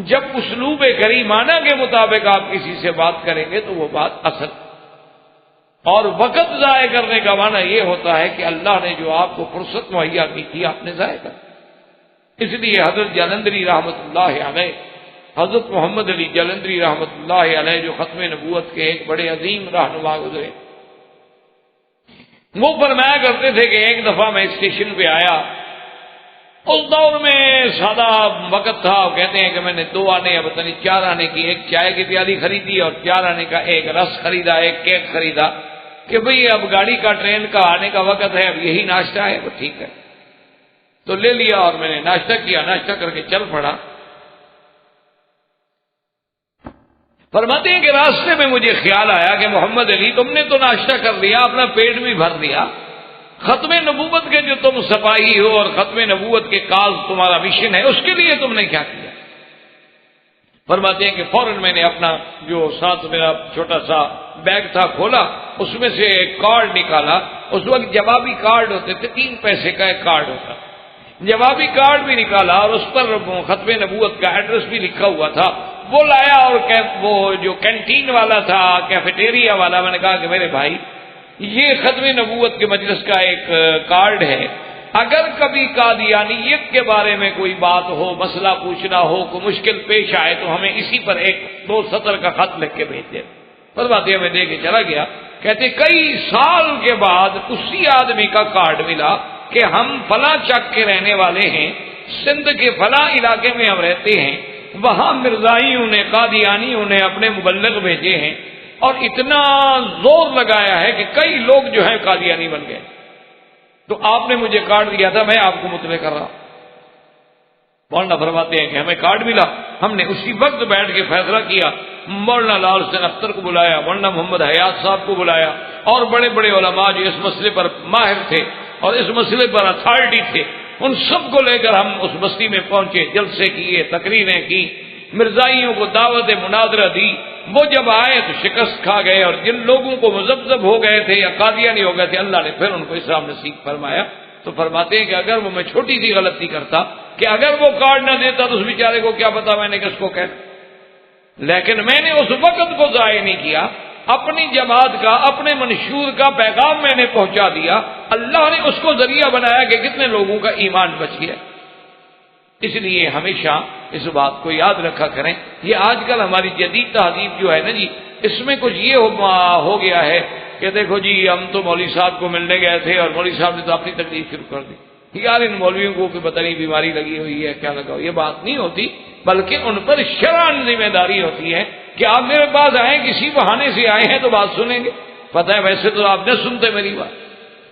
جب اسلوب کریمانہ کے مطابق آپ کسی سے بات کریں گے تو وہ بات اثر، اور وقت ضائع کرنے کا معنی یہ ہوتا ہے کہ اللہ نے جو آپ کو فرصت مہیا کی تھی آپ نے ضائع کر۔ اس لیے حضرت جلندری رحمۃ اللہ علیہ، حضرت محمد علی جلندری رحمۃ اللہ علیہ جو ختم نبوت کے ایک بڑے عظیم رہنما گزرے، وہ فرمایا کرتے تھے کہ ایک دفعہ میں اسٹیشن پہ آیا، اس دور میں سادہ وقت تھا، کہتے ہیں کہ میں نے 2 آنے یا پتہ نہیں 4 آنے کی ایک چائے کی پیالی خریدی اور 4 آنے کا ایک رس خریدا، ایک کیک خریدا کہ بھئی اب گاڑی کا ٹرین کا آنے کا وقت ہے، اب یہی ناشتہ ہے، وہ ٹھیک ہے، تو لے لیا اور میں نے ناشتہ کیا، ناشتہ کر کے چل پڑا۔ فرماتے ہیں کہ راستے میں مجھے خیال آیا کہ محمد علی تم نے تو ناشتہ کر لیا، اپنا پیٹ بھی بھر لیا، ختم نبوت کے جو تم سپاہی ہو اور ختم نبوت کے کاز تمہارا مشن ہے اس کے لیے تم نے کیا کیا؟ فرماتے ہیں کہ فوراً میں نے اپنا جو ساتھ میرا چھوٹا سا بیگ تھا کھولا، اس میں سے ایک کارڈ نکالا، اس وقت جوابی کارڈ ہوتے تھے، 3 پیسے کا ایک کارڈ ہوتا، جوابی کارڈ بھی نکالا اور اس پر ختم نبوت کا ایڈریس بھی لکھا ہوا تھا، وہ لایا اور وہ جو کینٹین والا تھا، کیفیٹیریا والا، میں نے کہا کہ میرے بھائی یہ ختم نبوت کے مجلس کا ایک کارڈ ہے، اگر کبھی قادیانیت کے بارے میں کوئی بات ہو، مسئلہ پوچھنا ہو، کوئی مشکل پیش آئے تو ہمیں اسی پر 1-2 سطر کا خط لکھ کے بھیج دیں۔ پر باتیں میں دے کے چلا گیا، کہتے کئی سال کے بعد اسی آدمی کا کارڈ ملا کہ ہم فلاں چک کے رہنے والے ہیں، سندھ کے فلاں علاقے میں ہم رہتے ہیں، وہاں مرزائیوں نے، قادیانیوں نے اپنے مبلغ بھیجے ہیں اور اتنا زور لگایا ہے کہ کئی لوگ جو ہیں قادیانی بن گئے، تو آپ نے مجھے کارڈ دیا تھا، میں آپ کو مطلع کر رہا ہوں۔ مولانا فرماتے ہیں کہ ہمیں کارڈ ملا، ہم نے اسی وقت بیٹھ کے فیصلہ کیا، مولانا لال حسین اختر کو بلایا، مولانا محمد حیات صاحب کو بلایا اور بڑے بڑے علماء جو اس مسئلے پر ماہر تھے اور اس مسئلے پر اتھارٹی تھے، ان سب کو لے کر ہم اس بستی میں پہنچے، جلسے کیے، تقریریں کی، مرزائیوں کو دعوت مناظرہ دی۔ وہ جب آئے تو شکست کھا گئے، اور جن لوگوں کو مذبذب ہو گئے تھے یا قادیانی ہو گئے تھے، اللہ نے پھر ان کو اسلام نصیب فرمایا۔ تو فرماتے ہیں کہ اگر وہ میں چھوٹی سی غلطی کرتا کہ اگر وہ کارڈ نہ دیتا تو اس بیچارے کو کیا پتا میں نے کس کو کہا، لیکن میں نے اس وقت کو ضائع نہیں کیا، اپنی جماعت کا، اپنے منشور کا پیغام میں نے پہنچا دیا، اللہ نے اس کو ذریعہ بنایا کہ کتنے لوگوں کا ایمان بچ گیا۔ اس لیے ہمیشہ اس بات کو یاد رکھا کریں۔ یہ آج کل ہماری جدید تہذیب جو ہے نا جی، اس میں کچھ یہ ہو گیا ہے کہ دیکھو جی ہم تو مولوی صاحب کو ملنے گئے تھے اور مولوی صاحب نے تو اپنی تقریر شروع کر دی، یار ان مولویوں کو کوئی پتہ نہیں بیماری لگی ہوئی ہے کیا لگا ہو، یہ بات نہیں ہوتی، بلکہ ان پر شرعاً ذمہ داری ہوتی ہے کہ آپ میرے پاس آئیں، کسی بہانے سے آئے ہیں تو بات سنیں گے، پتہ ہے ویسے تو آپ نہ سنتے میری بات۔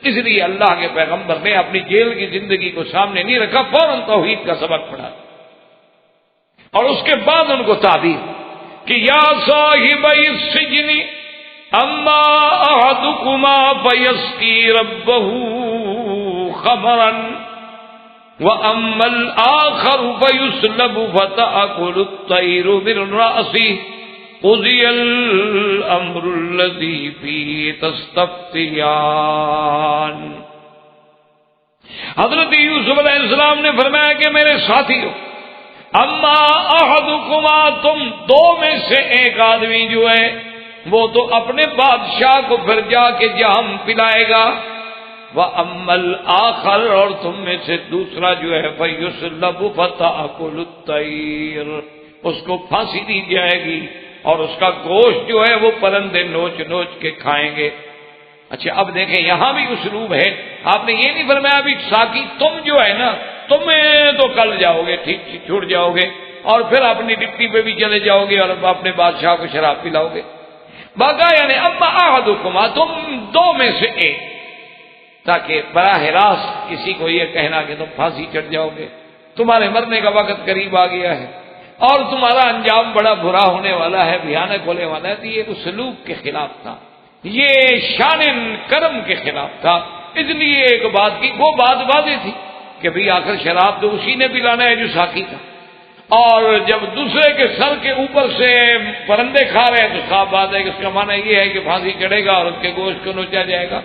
اس لیے اللہ کے پیغمبر نے اپنی جیل کی زندگی کو سامنے نہیں رکھا، فوراً توحید کا سبق پڑھا اور اس کے بعد ان کو تعبیر کہ یا صاحب السجن اما احدکما فیسقی ربہ خمرا واما الاخر فیسلب فتأکل الطیر من رأسہ قضی الامر الذی فیہ تستفتیان۔ حضرت یوسف علیہ السلام نے فرمایا کہ میرے ساتھیو، اما احدکما تم 2 میں سے ایک آدمی جو ہے وہ تو اپنے بادشاہ کو پھر جا کے جہنم پلائے گا، وَأَمَّا الْآخَرُ اور تم میں سے دوسرا جو ہے فَيُسْلَبُ فَتَأْكُلُ الطَّيْرُ اس کو پھانسی دی جائے گی اور اس کا گوشت جو ہے وہ پرندے نوچ نوچ کے کھائیں گے۔ اچھا اب دیکھیں یہاں بھی اسلوب ہے، آپ نے یہ نہیں فرمایا ابھی ساقی تم جو ہے نا تمہیں تو کل جاؤ گے، ٹھیک چھوٹ جاؤ گے اور پھر اپنی ڈپٹی پہ بھی چلے جاؤ گے اور اپنے بادشاہ کو شراب پلاؤ گے۔ باقا یعنی اما احدکما تم دو میں سے ایک، تاکہ براہ راست کسی کو یہ کہنا کہ تم پھانسی چڑھ جاؤ گے، تمہارے مرنے کا وقت قریب آ گیا ہے اور تمہارا انجام بڑا برا ہونے والا ہے، بھیانک ہونے والا ہے، تو یہ اسلوب کے خلاف تھا، یہ شان کرم کے خلاف تھا۔ اس لیے ایک بات کی وہ بات واضح تھی کہ بھئی آخر شراب تو اسی نے پلانا ہے جو ساقی تھا، اور جب دوسرے کے سر کے اوپر سے پرندے کھا رہے ہیں تو صاف بات ہے کہ اس کا معنی یہ ہے کہ پھانسی چڑھے گا اور اس کے گوشت کو نوچا جائے گا،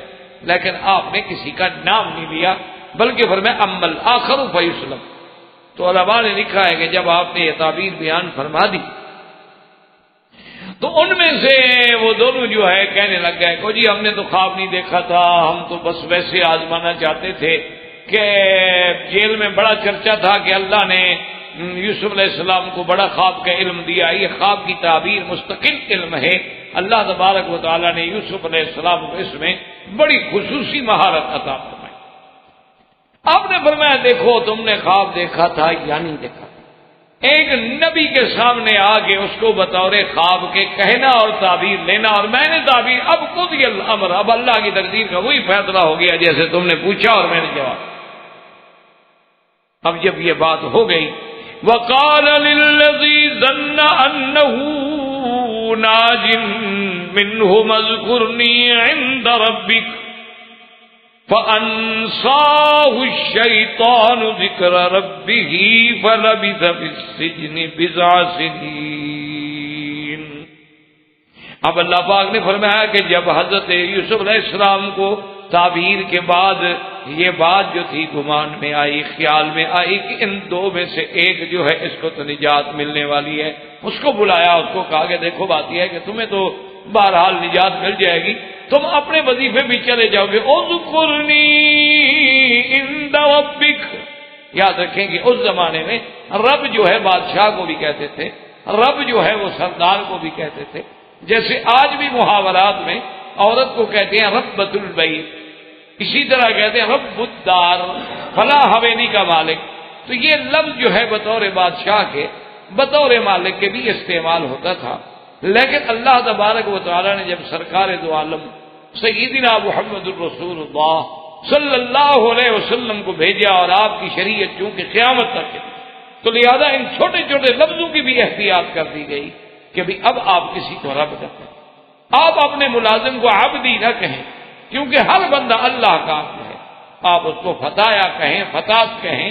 لیکن آپ نے کسی کا نام نہیں لیا بلکہ فرمایا اما الآخر فیسلب۔ تو علماء نے لکھا ہے کہ جب آپ نے یہ تعبیر بیان فرما دی تو ان میں سے وہ دونوں جو ہے کہنے لگ گئے کہ جی ہم نے تو خواب نہیں دیکھا تھا، ہم تو بس ویسے آزمانا چاہتے تھے کہ جیل میں بڑا چرچا تھا کہ اللہ نے یوسف علیہ السلام کو بڑا خواب کا علم دیا، یہ خواب کی تعبیر مستقل علم ہے، اللہ تبارک و تعالیٰ نے یوسف علیہ السلام کو اس میں بڑی خصوصی مہارت عطا فرمائی۔ آپ نے فرمایا دیکھو تم نے خواب دیکھا تھا یا نہیں دیکھا تھا، ایک نبی کے سامنے آ کے اس کو بطور خواب کے کہنا اور تعبیر لینا، اور میں نے تعبیر اب قضی الامر، اب اللہ کی تقدیر کا وہی فیصلہ ہو گیا جیسے تم نے پوچھا اور میں نے جواب۔ اب جب یہ بات ہو گئی وَقَالَ لِلَّذِي ظَنَّ أَنَّهُ نَاجٍ مِّنْهُ اذْكُرْنِي عِندَ رَبِّكَ فَأَنسَاهُ الشَّيْطَانُ ذِكْرَ رَبِّهِ فَلَبِثَ فِي السِّجْنِ بِضْعَ سِنِينَ۔ اب اللہ پاک نے فرمایا کہ جب حضرت یوسف علیہ السلام کو تعبیر کے بعد یہ بات جو تھی گمان میں آئی، خیال میں آئی کہ ان دو میں سے ایک جو ہے اس کو تو نجات ملنے والی ہے، اس کو بلایا، اس کو کہا کہ دیکھو بات یہ ہے کہ تمہیں تو بہرحال نجات مل جائے گی، تم اپنے وظیفے بھی چلے جاؤ گے، اذکرنی عند ربک۔ یاد رکھیں کہ اس زمانے میں رب جو ہے بادشاہ کو بھی کہتے تھے، رب جو ہے وہ سردار کو بھی کہتے تھے، جیسے آج بھی محاورات میں عورت کو کہتے ہیں ربۃ البیت، اسی طرح کہتے ہیں رب الدار، فلاں حویلی کا مالک۔ تو یہ لفظ جو ہے بطور بادشاہ کے، بطور مالک کے بھی استعمال ہوتا تھا، لیکن اللہ تبارک و تعالی نے جب سرکار دو عالم سیدنا محمد الرسول اللہ صلی اللہ علیہ وسلم کو بھیجا اور آپ کی شریعت چونکہ قیامت تک ہے، تو لہذا ان چھوٹے چھوٹے لفظوں کی بھی احتیاط کر دی گئی کہ بھی اب آپ کسی کو رب کہتے ہیں، آپ اپنے ملازم کو عبدی نہ کہیں کیونکہ ہر بندہ اللہ کا عبد ہے، آپ اس کو فتایا کہیں، فتات کہیں،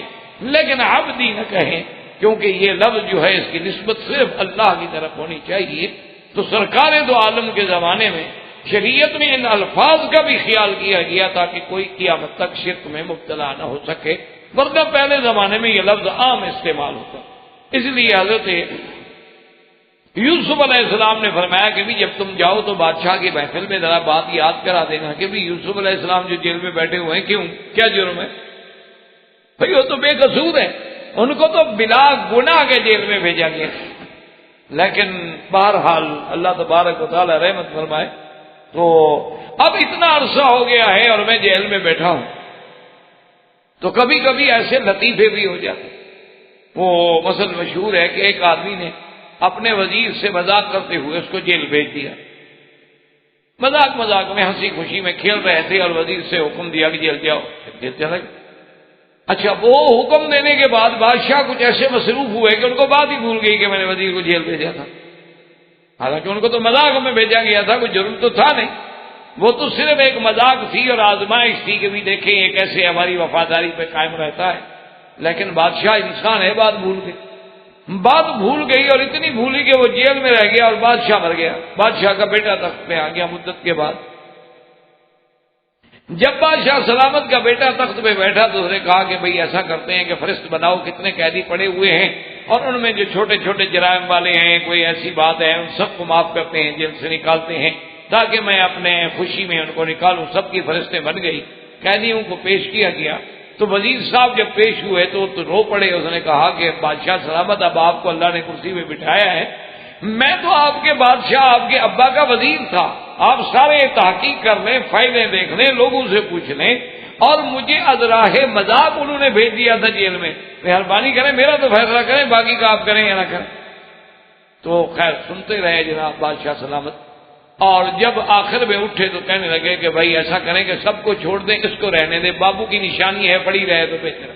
لیکن عبدی نہ کہیں کیونکہ یہ لفظ جو ہے اس کی نسبت صرف اللہ کی طرف ہونی چاہیے۔ تو سرکار دو عالم کے زمانے میں شریعت میں ان الفاظ کا بھی خیال کیا گیا تاکہ کوئی قیامت تک شرک میں مبتلا نہ ہو سکے، ورنہ پہلے زمانے میں یہ لفظ عام استعمال ہوتا۔ اس لیے حضرت یوسف علیہ السلام نے فرمایا کہ بھی جب تم جاؤ تو بادشاہ کی محفل میں ذرا بات یاد کرا دینا کہ بھی یوسف علیہ السلام جو جیل میں بیٹھے ہوئے ہیں، کیوں، کیا جرم ہے؟ بھئی وہ تو بے قصور ہے، ان کو تو بلا گناہ کے جیل میں بھیجا گیا، لیکن بہرحال اللہ تبارک و تعالی رحمت فرمائے۔ تو اب اتنا عرصہ ہو گیا ہے اور میں جیل میں بیٹھا ہوں، تو کبھی کبھی ایسے لطیفے بھی ہو جاتے۔ وہ مثل مشہور ہے کہ ایک آدمی نے اپنے وزیر سے مذاق کرتے ہوئے اس کو جیل بھیج دیا، مذاق میں ہنسی خوشی میں کھیل رہے تھے اور وزیر سے حکم دیا کہ جیل جاؤ، جیل چلا گیا۔ اچھا وہ حکم دینے کے بعد بادشاہ کچھ ایسے مصروف ہوئے کہ ان کو بات ہی بھول گئی کہ میں نے وزیر کو جیل بھیجا تھا، حالانکہ ان کو تو مذاق میں بھیجا گیا تھا، کوئی جرم تو تھا نہیں، وہ تو صرف ایک مذاق تھی اور آزمائش تھی کہ بھی دیکھیں یہ کیسے ہماری وفاداری پہ قائم رہتا ہے، لیکن بادشاہ انسان ہے، بات بھول گئی اور اتنی بھولی کہ وہ جیل میں رہ گیا اور بادشاہ مر گیا، بادشاہ کا بیٹا تخت پہ آ گیا مدت کے بعد۔ جب بادشاہ سلامت کا بیٹا تخت پہ بیٹھا تو اس نے کہا کہ بھئی ایسا کرتے ہیں کہ فہرست بناؤ کتنے قیدی پڑے ہوئے ہیں اور ان میں جو چھوٹے چھوٹے جرائم والے ہیں، کوئی ایسی بات ہے، ان سب کو معاف کرتے ہیں، جیل سے نکالتے ہیں تاکہ میں اپنے خوشی میں ان کو نکالوں۔ سب کی فہرستیں بن گئی، قیدیوں کو پیش کیا گیا تو وزیر صاحب جب پیش ہوئے تو رو پڑے. اس نے کہا کہ بادشاہ سلامت، اب آپ کو اللہ نے کرسی میں بٹھایا ہے، میں تو آپ کے بادشاہ آپ کے ابا کا وزیر تھا، آپ سارے تحقیق کر لیں، فائلیں دیکھ لیں، لوگوں سے پوچھ لیں، اور مجھے ادراہ مذاق انہوں نے بھیج دیا تھا جیل میں. مہربانی کریں میرا تو فیصلہ کریں، باقی کا آپ کریں یا نہ کریں. تو خیر سنتے رہے جناب بادشاہ سلامت. اور جب آخر میں اٹھے تو کہنے لگے کہ بھائی ایسا کریں کہ سب کو چھوڑ دیں، اس کو رہنے دیں، بابو کی نشانی ہے پڑی رہے تو بہتر،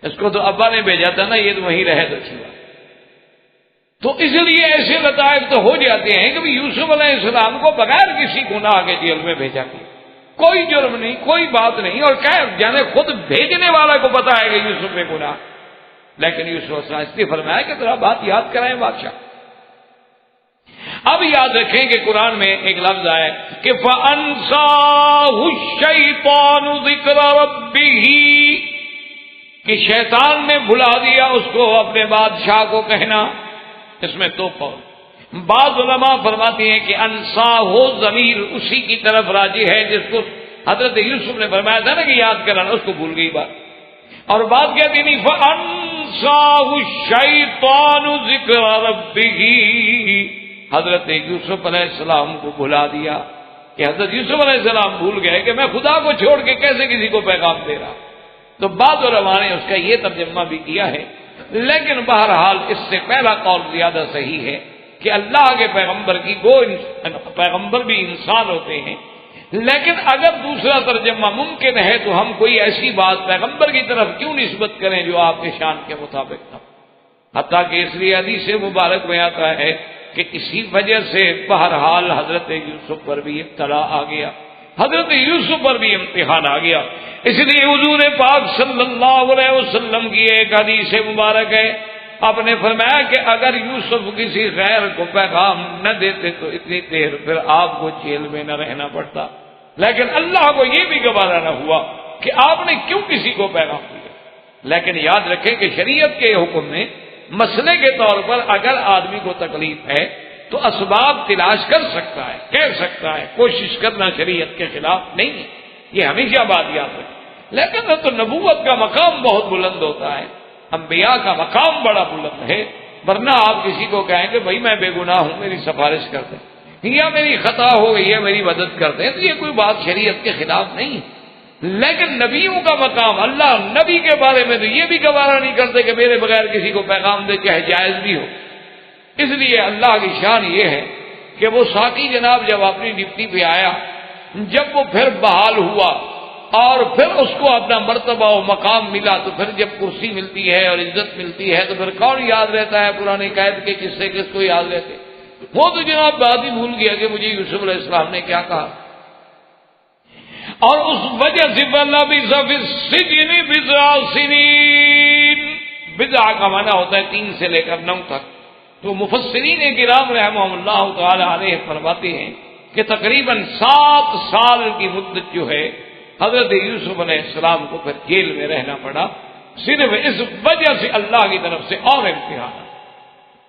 اس کو تو ابا نے بھیجا تھا نا، یہ تو وہیں رہے تو اچھی بات. تو اس لیے ایسے لطائف تو ہو جاتے ہیں کہ یوسف علیہ السلام کو بغیر کسی گناہ کے جیل میں بھیجا گیا، کوئی جرم نہیں، کوئی بات نہیں، اور کیا جانے خود بھیجنے والا کو پتا ہے کہ یوسف میں گناہ، لیکن یوسف علیہ السلام اس لیے فرمایا کہ ذرا بات یاد کرائیں بادشاہ. اب یاد رکھیں کہ قرآن میں ایک لفظ آیا کہ فَأَنْسَاهُ الشَّيْطَانُ ذِكْرَ رَبِّهِ، کہ شیطان نے بھلا دیا اس کو اپنے بادشاہ کو کہنا. اس میں دو قول. بعض علماء فرماتے ہیں کہ انساہ ضمیر اسی کی طرف راجع ہے جس کو حضرت یوسف نے فرمایا تھا نا کہ یاد کرانا، اس کو بھول گئی بات. اور بات کہتی نہیں فَأَنْسَاهُ الشَّيْطَانُ ذِكْرَ رَبِّهِ، حضرت یوسف علیہ السلام کو بھلا دیا کہ حضرت یوسف علیہ السلام بھول گئے کہ میں خدا کو چھوڑ کے کیسے کسی کو پیغام دے رہا. تو بعض علماء نے اس کا یہ ترجمہ بھی کیا ہے، لیکن بہرحال اس سے پہلا قول زیادہ صحیح ہے کہ اللہ کے پیغمبر کی گو پیغمبر بھی انسان ہوتے ہیں، لیکن اگر دوسرا ترجمہ ممکن ہے تو ہم کوئی ایسی بات پیغمبر کی طرف کیوں نسبت کریں جو آپ کے شان کے مطابق نہ، حتیٰ کہ اس لیے حدیث مبارک میں آتا ہے کہ اسی وجہ سے بہرحال حضرت یوسف پر بھی ابتلا آ گیا، حضرت یوسف پر بھی امتحان آ گیا. اس لیے حضور پاک صلی اللہ علیہ وسلم کی ایک حدیث مبارک ہے، آپ نے فرمایا کہ اگر یوسف کسی غیر کو پیغام نہ دیتے تو اتنی دیر پھر آپ کو جیل میں نہ رہنا پڑتا، لیکن اللہ کو یہ بھی گوارا نہ ہوا کہ آپ نے کیوں کسی کو پیغام دیا. لیکن یاد رکھیں کہ شریعت کے حکم میں مسئلے کے طور پر اگر آدمی کو تکلیف ہے تو اسباب تلاش کر سکتا ہے، کہہ سکتا ہے، کوشش کرنا شریعت کے خلاف نہیں ہے، یہ ہمیشہ بات یاد رکھیں. لیکن تو نبوت کا مقام بہت بلند ہوتا ہے، انبیاء کا مقام بڑا بلند ہے، ورنہ آپ کسی کو کہیں کہ بھائی میں بے گناہ ہوں میری سفارش کر دیں، یا میری خطا ہو گئی ہے میری مدد کر دیں، تو یہ کوئی بات شریعت کے خلاف نہیں ہے. لیکن نبیوں کا مقام، اللہ نبی کے بارے میں تو یہ بھی گوارا نہیں کرتے کہ میرے بغیر کسی کو پیغام دے، چاہے جائز بھی ہو. اس لیے اللہ کی شان یہ ہے کہ وہ ساقی جناب جب اپنی ڈپٹی پہ آیا، جب وہ پھر بحال ہوا اور پھر اس کو اپنا مرتبہ و مقام ملا، تو پھر جب کرسی ملتی ہے اور عزت ملتی ہے تو پھر کون یاد رہتا ہے پرانے قید کے قصے، کس کو یاد رہتے؟ وہ تو جناب بات ہی بھول گیا کہ مجھے یوسف علیہ السلام نے کیا کہا. اور اس وجہ سے فَلَبِثَ فِي السِّجْنِ بِضْعَ سِنِينَ، بضع کا معنی ہوتا ہے 3 سے لے کر 9 تک. تو مفسرین کرام رحمہم اللہ تعالی علیہ فرماتے ہیں کہ تقریباً 7 سال کی مدت جو ہے حضرت یوسف علیہ السلام کو پھر جیل میں رہنا پڑا، صرف اس وجہ سے اللہ کی طرف سے اور امتحان.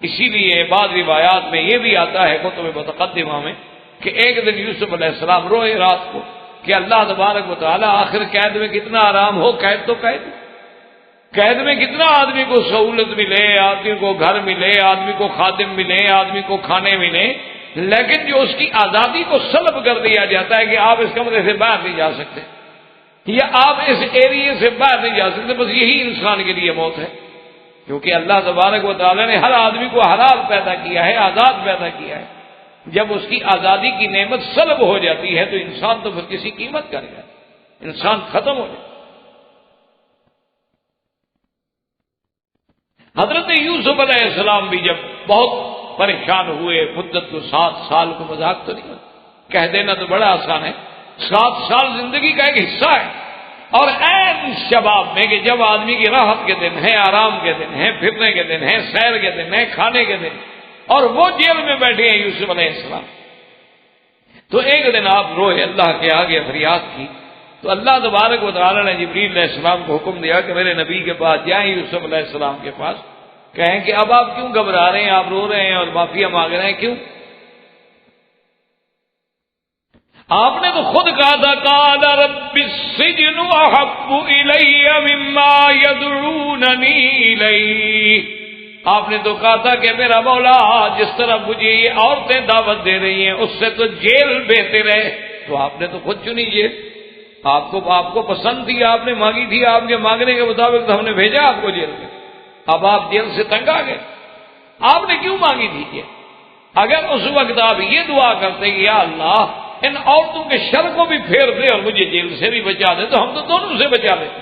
اسی لیے بعض روایات میں یہ بھی آتا ہے کتب متقدمہ میں کہ ایک دن یوسف علیہ السلام روئے رات کو کہ اللہ تبارک و تعالی آخر قید میں کتنا آرام ہو، قید تو قید میں کتنا آدمی کو سہولت ملے، آدمی کو گھر ملے، آدمی کو خادم ملے، آدمی کو کھانے ملے، لیکن جو اس کی آزادی کو سلب کر دیا جاتا ہے کہ آپ اس کمرے سے باہر نہیں جا سکتے یا آپ اس ایریے سے باہر نہیں جا سکتے، بس یہی انسان کے لیے موت ہے. کیونکہ اللہ تبارک و تعالی نے ہر آدمی کو حلال پیدا کیا ہے، آزاد پیدا کیا ہے. جب اس کی آزادی کی نعمت سلب ہو جاتی ہے تو انسان تو پھر کسی قیمت کا نہیں ہے، انسان ختم ہو جاتا. حضرت یوسف علیہ السلام بھی جب بہت پریشان ہوئے، مدت کو 7 سال کو مذاق تو نہیں کہہ دینا تو بڑا آسان ہے، 7 سال زندگی کا ایک حصہ ہے. اور عین شباب میں کہ جب آدمی کی راحت کے دن ہیں، آرام کے دن ہیں، پھرنے کے دن ہیں، سیر کے دن ہیں، کھانے کے دن، اور وہ جیل میں بیٹھے ہیں یوسف علیہ السلام. تو ایک دن آپ روئے، اللہ کے آگے فریاد کی، تو اللہ تبارک و تعالی نے جبریل علیہ السلام کو حکم دیا کہ میرے نبی کے پاس جائیں، یوسف علیہ السلام کے پاس، کہیں کہ اب آپ کیوں گھبرا رہے ہیں، آپ رو رہے ہیں اور معافیا مانگ رہے ہیں، کیوں؟ آپ نے تو خود کہا تھا قال رب السجن احب الی مما یدعوننی الیہ، آپ نے تو کہا تھا کہ میرا مولا جس طرح مجھے یہ عورتیں دعوت دے رہی ہیں اس سے تو جیل بہتر ہے، تو آپ نے تو خود چنی جیل، آپ کو پسند تھی، آپ نے مانگی تھی، آپ کے مانگنے کے مطابق تو ہم نے بھیجا آپ کو جیل میں، اب آپ جیل سے تنگ آ گئے، آپ نے کیوں مانگی تھی یہ؟ اگر اس وقت آپ یہ دعا کرتے کہ یا اللہ ان عورتوں کے شر کو بھی پھیر دے اور مجھے جیل سے بھی بچا دے، تو ہم تو دونوں سے بچا لیتے،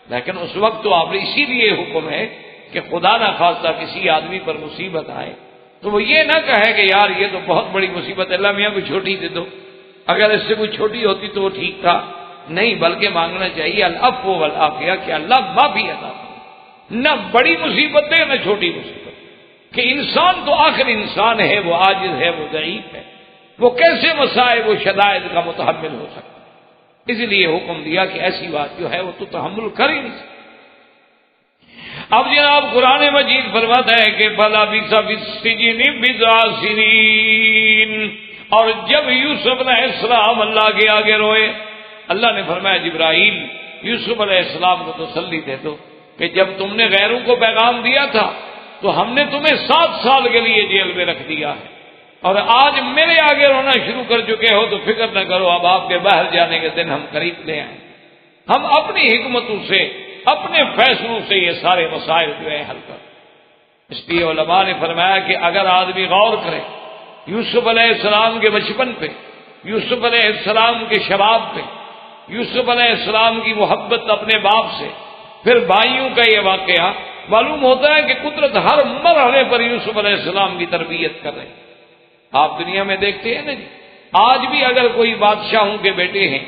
لیکن اس وقت تو آپ نے اسی لیے حکم ہے کہ خدا نہ خواستہ کسی آدمی پر مصیبت آئے تو وہ یہ نہ کہے کہ یار یہ تو بہت بڑی مصیبت ہے، اللہ میاں کوئی چھوٹی دے دو، اگر اس سے کوئی چھوٹی ہوتی تو وہ ٹھیک تھا، نہیں، بلکہ مانگنا چاہیے العفو والعافیہ کہ اللہ معافی عطا فرما، نہ بڑی مصیبت دے نہ چھوٹی مصیبت، کہ انسان تو آخر انسان ہے، وہ عاجز ہے، وہ ضعیف ہے، وہ کیسے مسائب و شدائد کا متحمل ہو سکتا، اس لیے حکم دیا کہ ایسی بات جو ہے وہ تو تحمل کر ہی نہیں سکتا۔ اب جناب قرآن مجید فرماتا ہے کہ بھلا بِسَ فِي السِّجْنِ بِضْعَ سِنِينَ، اور جب یوسف علیہ السلام اللہ کے آگے روئے، اللہ نے فرمایا جبرائیل یوسف علیہ السلام کو تسلی دے دو کہ جب تم نے غیروں کو پیغام دیا تھا تو ہم نے تمہیں 7 سال کے لیے جیل میں رکھ دیا ہے، اور آج میرے آگے رونا شروع کر چکے ہو تو فکر نہ کرو، اب آپ کے باہر جانے کے دن ہم قریب لے آئیں، ہم اپنی حکمتوں سے اپنے فیصلوں سے یہ سارے مسائل جو ہے حل کر۔ اس لیے علماء نے فرمایا کہ اگر آدمی غور کرے یوسف علیہ السلام کے بچپن پہ، یوسف علیہ السلام کے شباب پہ، یوسف علیہ السلام کی محبت اپنے باپ سے، پھر بھائیوں کا یہ واقعہ، معلوم ہوتا ہے کہ قدرت ہر مرحلے پر یوسف علیہ السلام کی تربیت کر رہے ہیں۔ آپ دنیا میں دیکھتے ہیں نا جی، آج بھی اگر کوئی بادشاہوں کے بیٹے ہیں،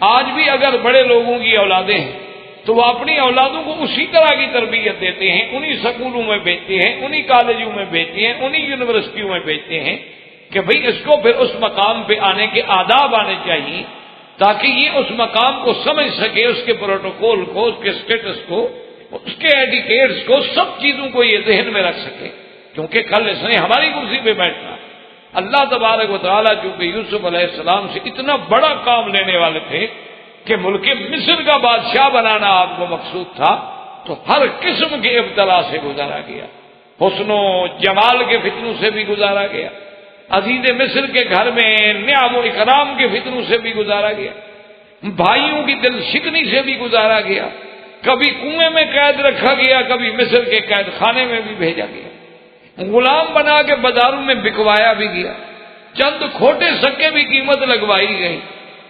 آج بھی اگر بڑے لوگوں کی اولادیں ہیں تو وہ اپنی اولادوں کو اسی طرح کی تربیت دیتے ہیں، انہی سکولوں میں بھیجتے ہیں، انہی کالجوں میں بھیجتے ہیں، انہی یونیورسٹیوں میں بھیجتے ہیں کہ بھئی اس کو پھر اس مقام پہ آنے کے آداب آنے چاہیے تاکہ یہ اس مقام کو سمجھ سکے، اس کے پروٹوکول کو، اس کے اسٹیٹس کو، اس کے ایڈیکیٹس کو، سب چیزوں کو یہ ذہن میں رکھ سکے، کیونکہ کل اس نے ہماری کرسی پہ بیٹھنا۔ اللہ تبارک و تعالیٰ چونکہ یوسف علیہ السلام سے اتنا بڑا کام لینے والے تھے کہ ملک مصر کا بادشاہ بنانا آپ کو مقصود تھا، تو ہر قسم کے ابتلا سے گزارا گیا، حسن و جمال کے فتنوں سے بھی گزارا گیا، عزیز مصر کے گھر میں نعم و اکرام کے فتنوں سے بھی گزارا گیا، بھائیوں کی دل شکنی سے بھی گزارا گیا، کبھی کنویں میں قید رکھا گیا، کبھی مصر کے قید خانے میں بھی بھیجا گیا، غلام بنا کے بازاروں میں بکوایا بھی گیا، چند کھوٹے سکے بھی قیمت لگوائی گئی۔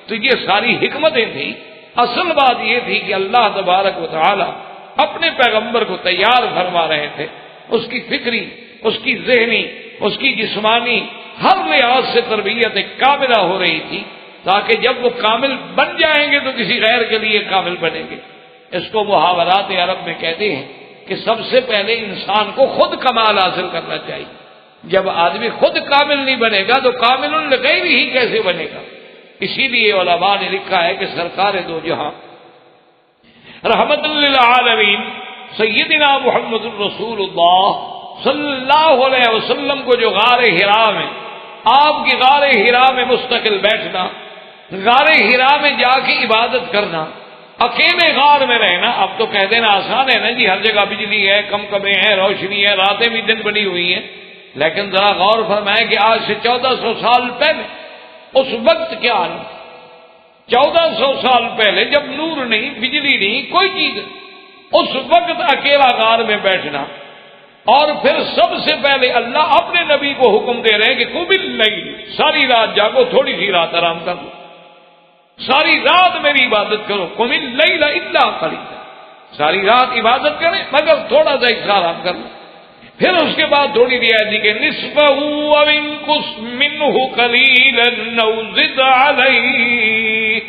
تو یہ ساری حکمتیں تھیں۔ اصل بات یہ تھی کہ اللہ تبارک و تعالی اپنے پیغمبر کو تیار فرما رہے تھے، اس کی فکری، اس کی ذہنی، اس کی جسمانی ہر لحاظ سے تربیت کاملہ ہو رہی تھی، تاکہ جب وہ کامل بن جائیں گے تو کسی غیر کے لیے کامل بنیں گے۔ اس کو محاورات عرب میں کہتے ہیں کہ سب سے پہلے انسان کو خود کمال حاصل کرنا چاہیے، جب آدمی خود کامل نہیں بنے گا تو کامل الغیر ہی کیسے بنے گا۔ اسی لیے علماء نے لکھا ہے کہ سرکار دو جہاں رحمت للعالمین سیدنا محمد الرسول اللہ صلی اللہ علیہ وسلم کو جو غار حرا میں، آپ کی غار حرا میں مستقل بیٹھنا، غار حرا میں جا کے عبادت کرنا، اکیلے غار میں رہنا، اب تو کہہ دینا آسان ہے نا جی، ہر جگہ بجلی ہے، کم کمیں ہیں، روشنی ہے، راتیں بھی دن بنی ہوئی ہیں، لیکن ذرا غور فرمائیں کہ آج سے 1400 سال پہلے اس وقت کیا حال ہے؟ 1400 سال پہلے جب نور نہیں، بجلی نہیں، کوئی چیز نہیں، اس وقت اکیلا غار میں بیٹھنا، اور پھر سب سے پہلے اللہ اپنے نبی کو حکم دے رہے ہیں کہ قم اللیل، ساری رات جاگو، تھوڑی سی رات آرام کر لو، ساری رات میری عبادت کرو، قم اللیل الا قلیلا، ساری رات عبادت کریں مگر تھوڑا سا حصہ آرام کر لو۔ پھر اس کے بعد تھوڑی رعایت دی کہ نصفہ او انقص منہ قلیلا او زد علیہ،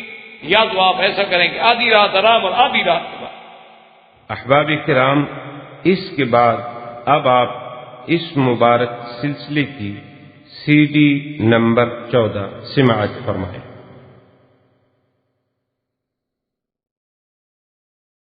یا تو آپ ایسا کریں کہ آدھی رات آرام اور آدھی رات کے بعد۔ احباب کرام، اس کے بعد اب آپ اس مبارک سلسلے کی CD نمبر 14 سماعت فرمائیں۔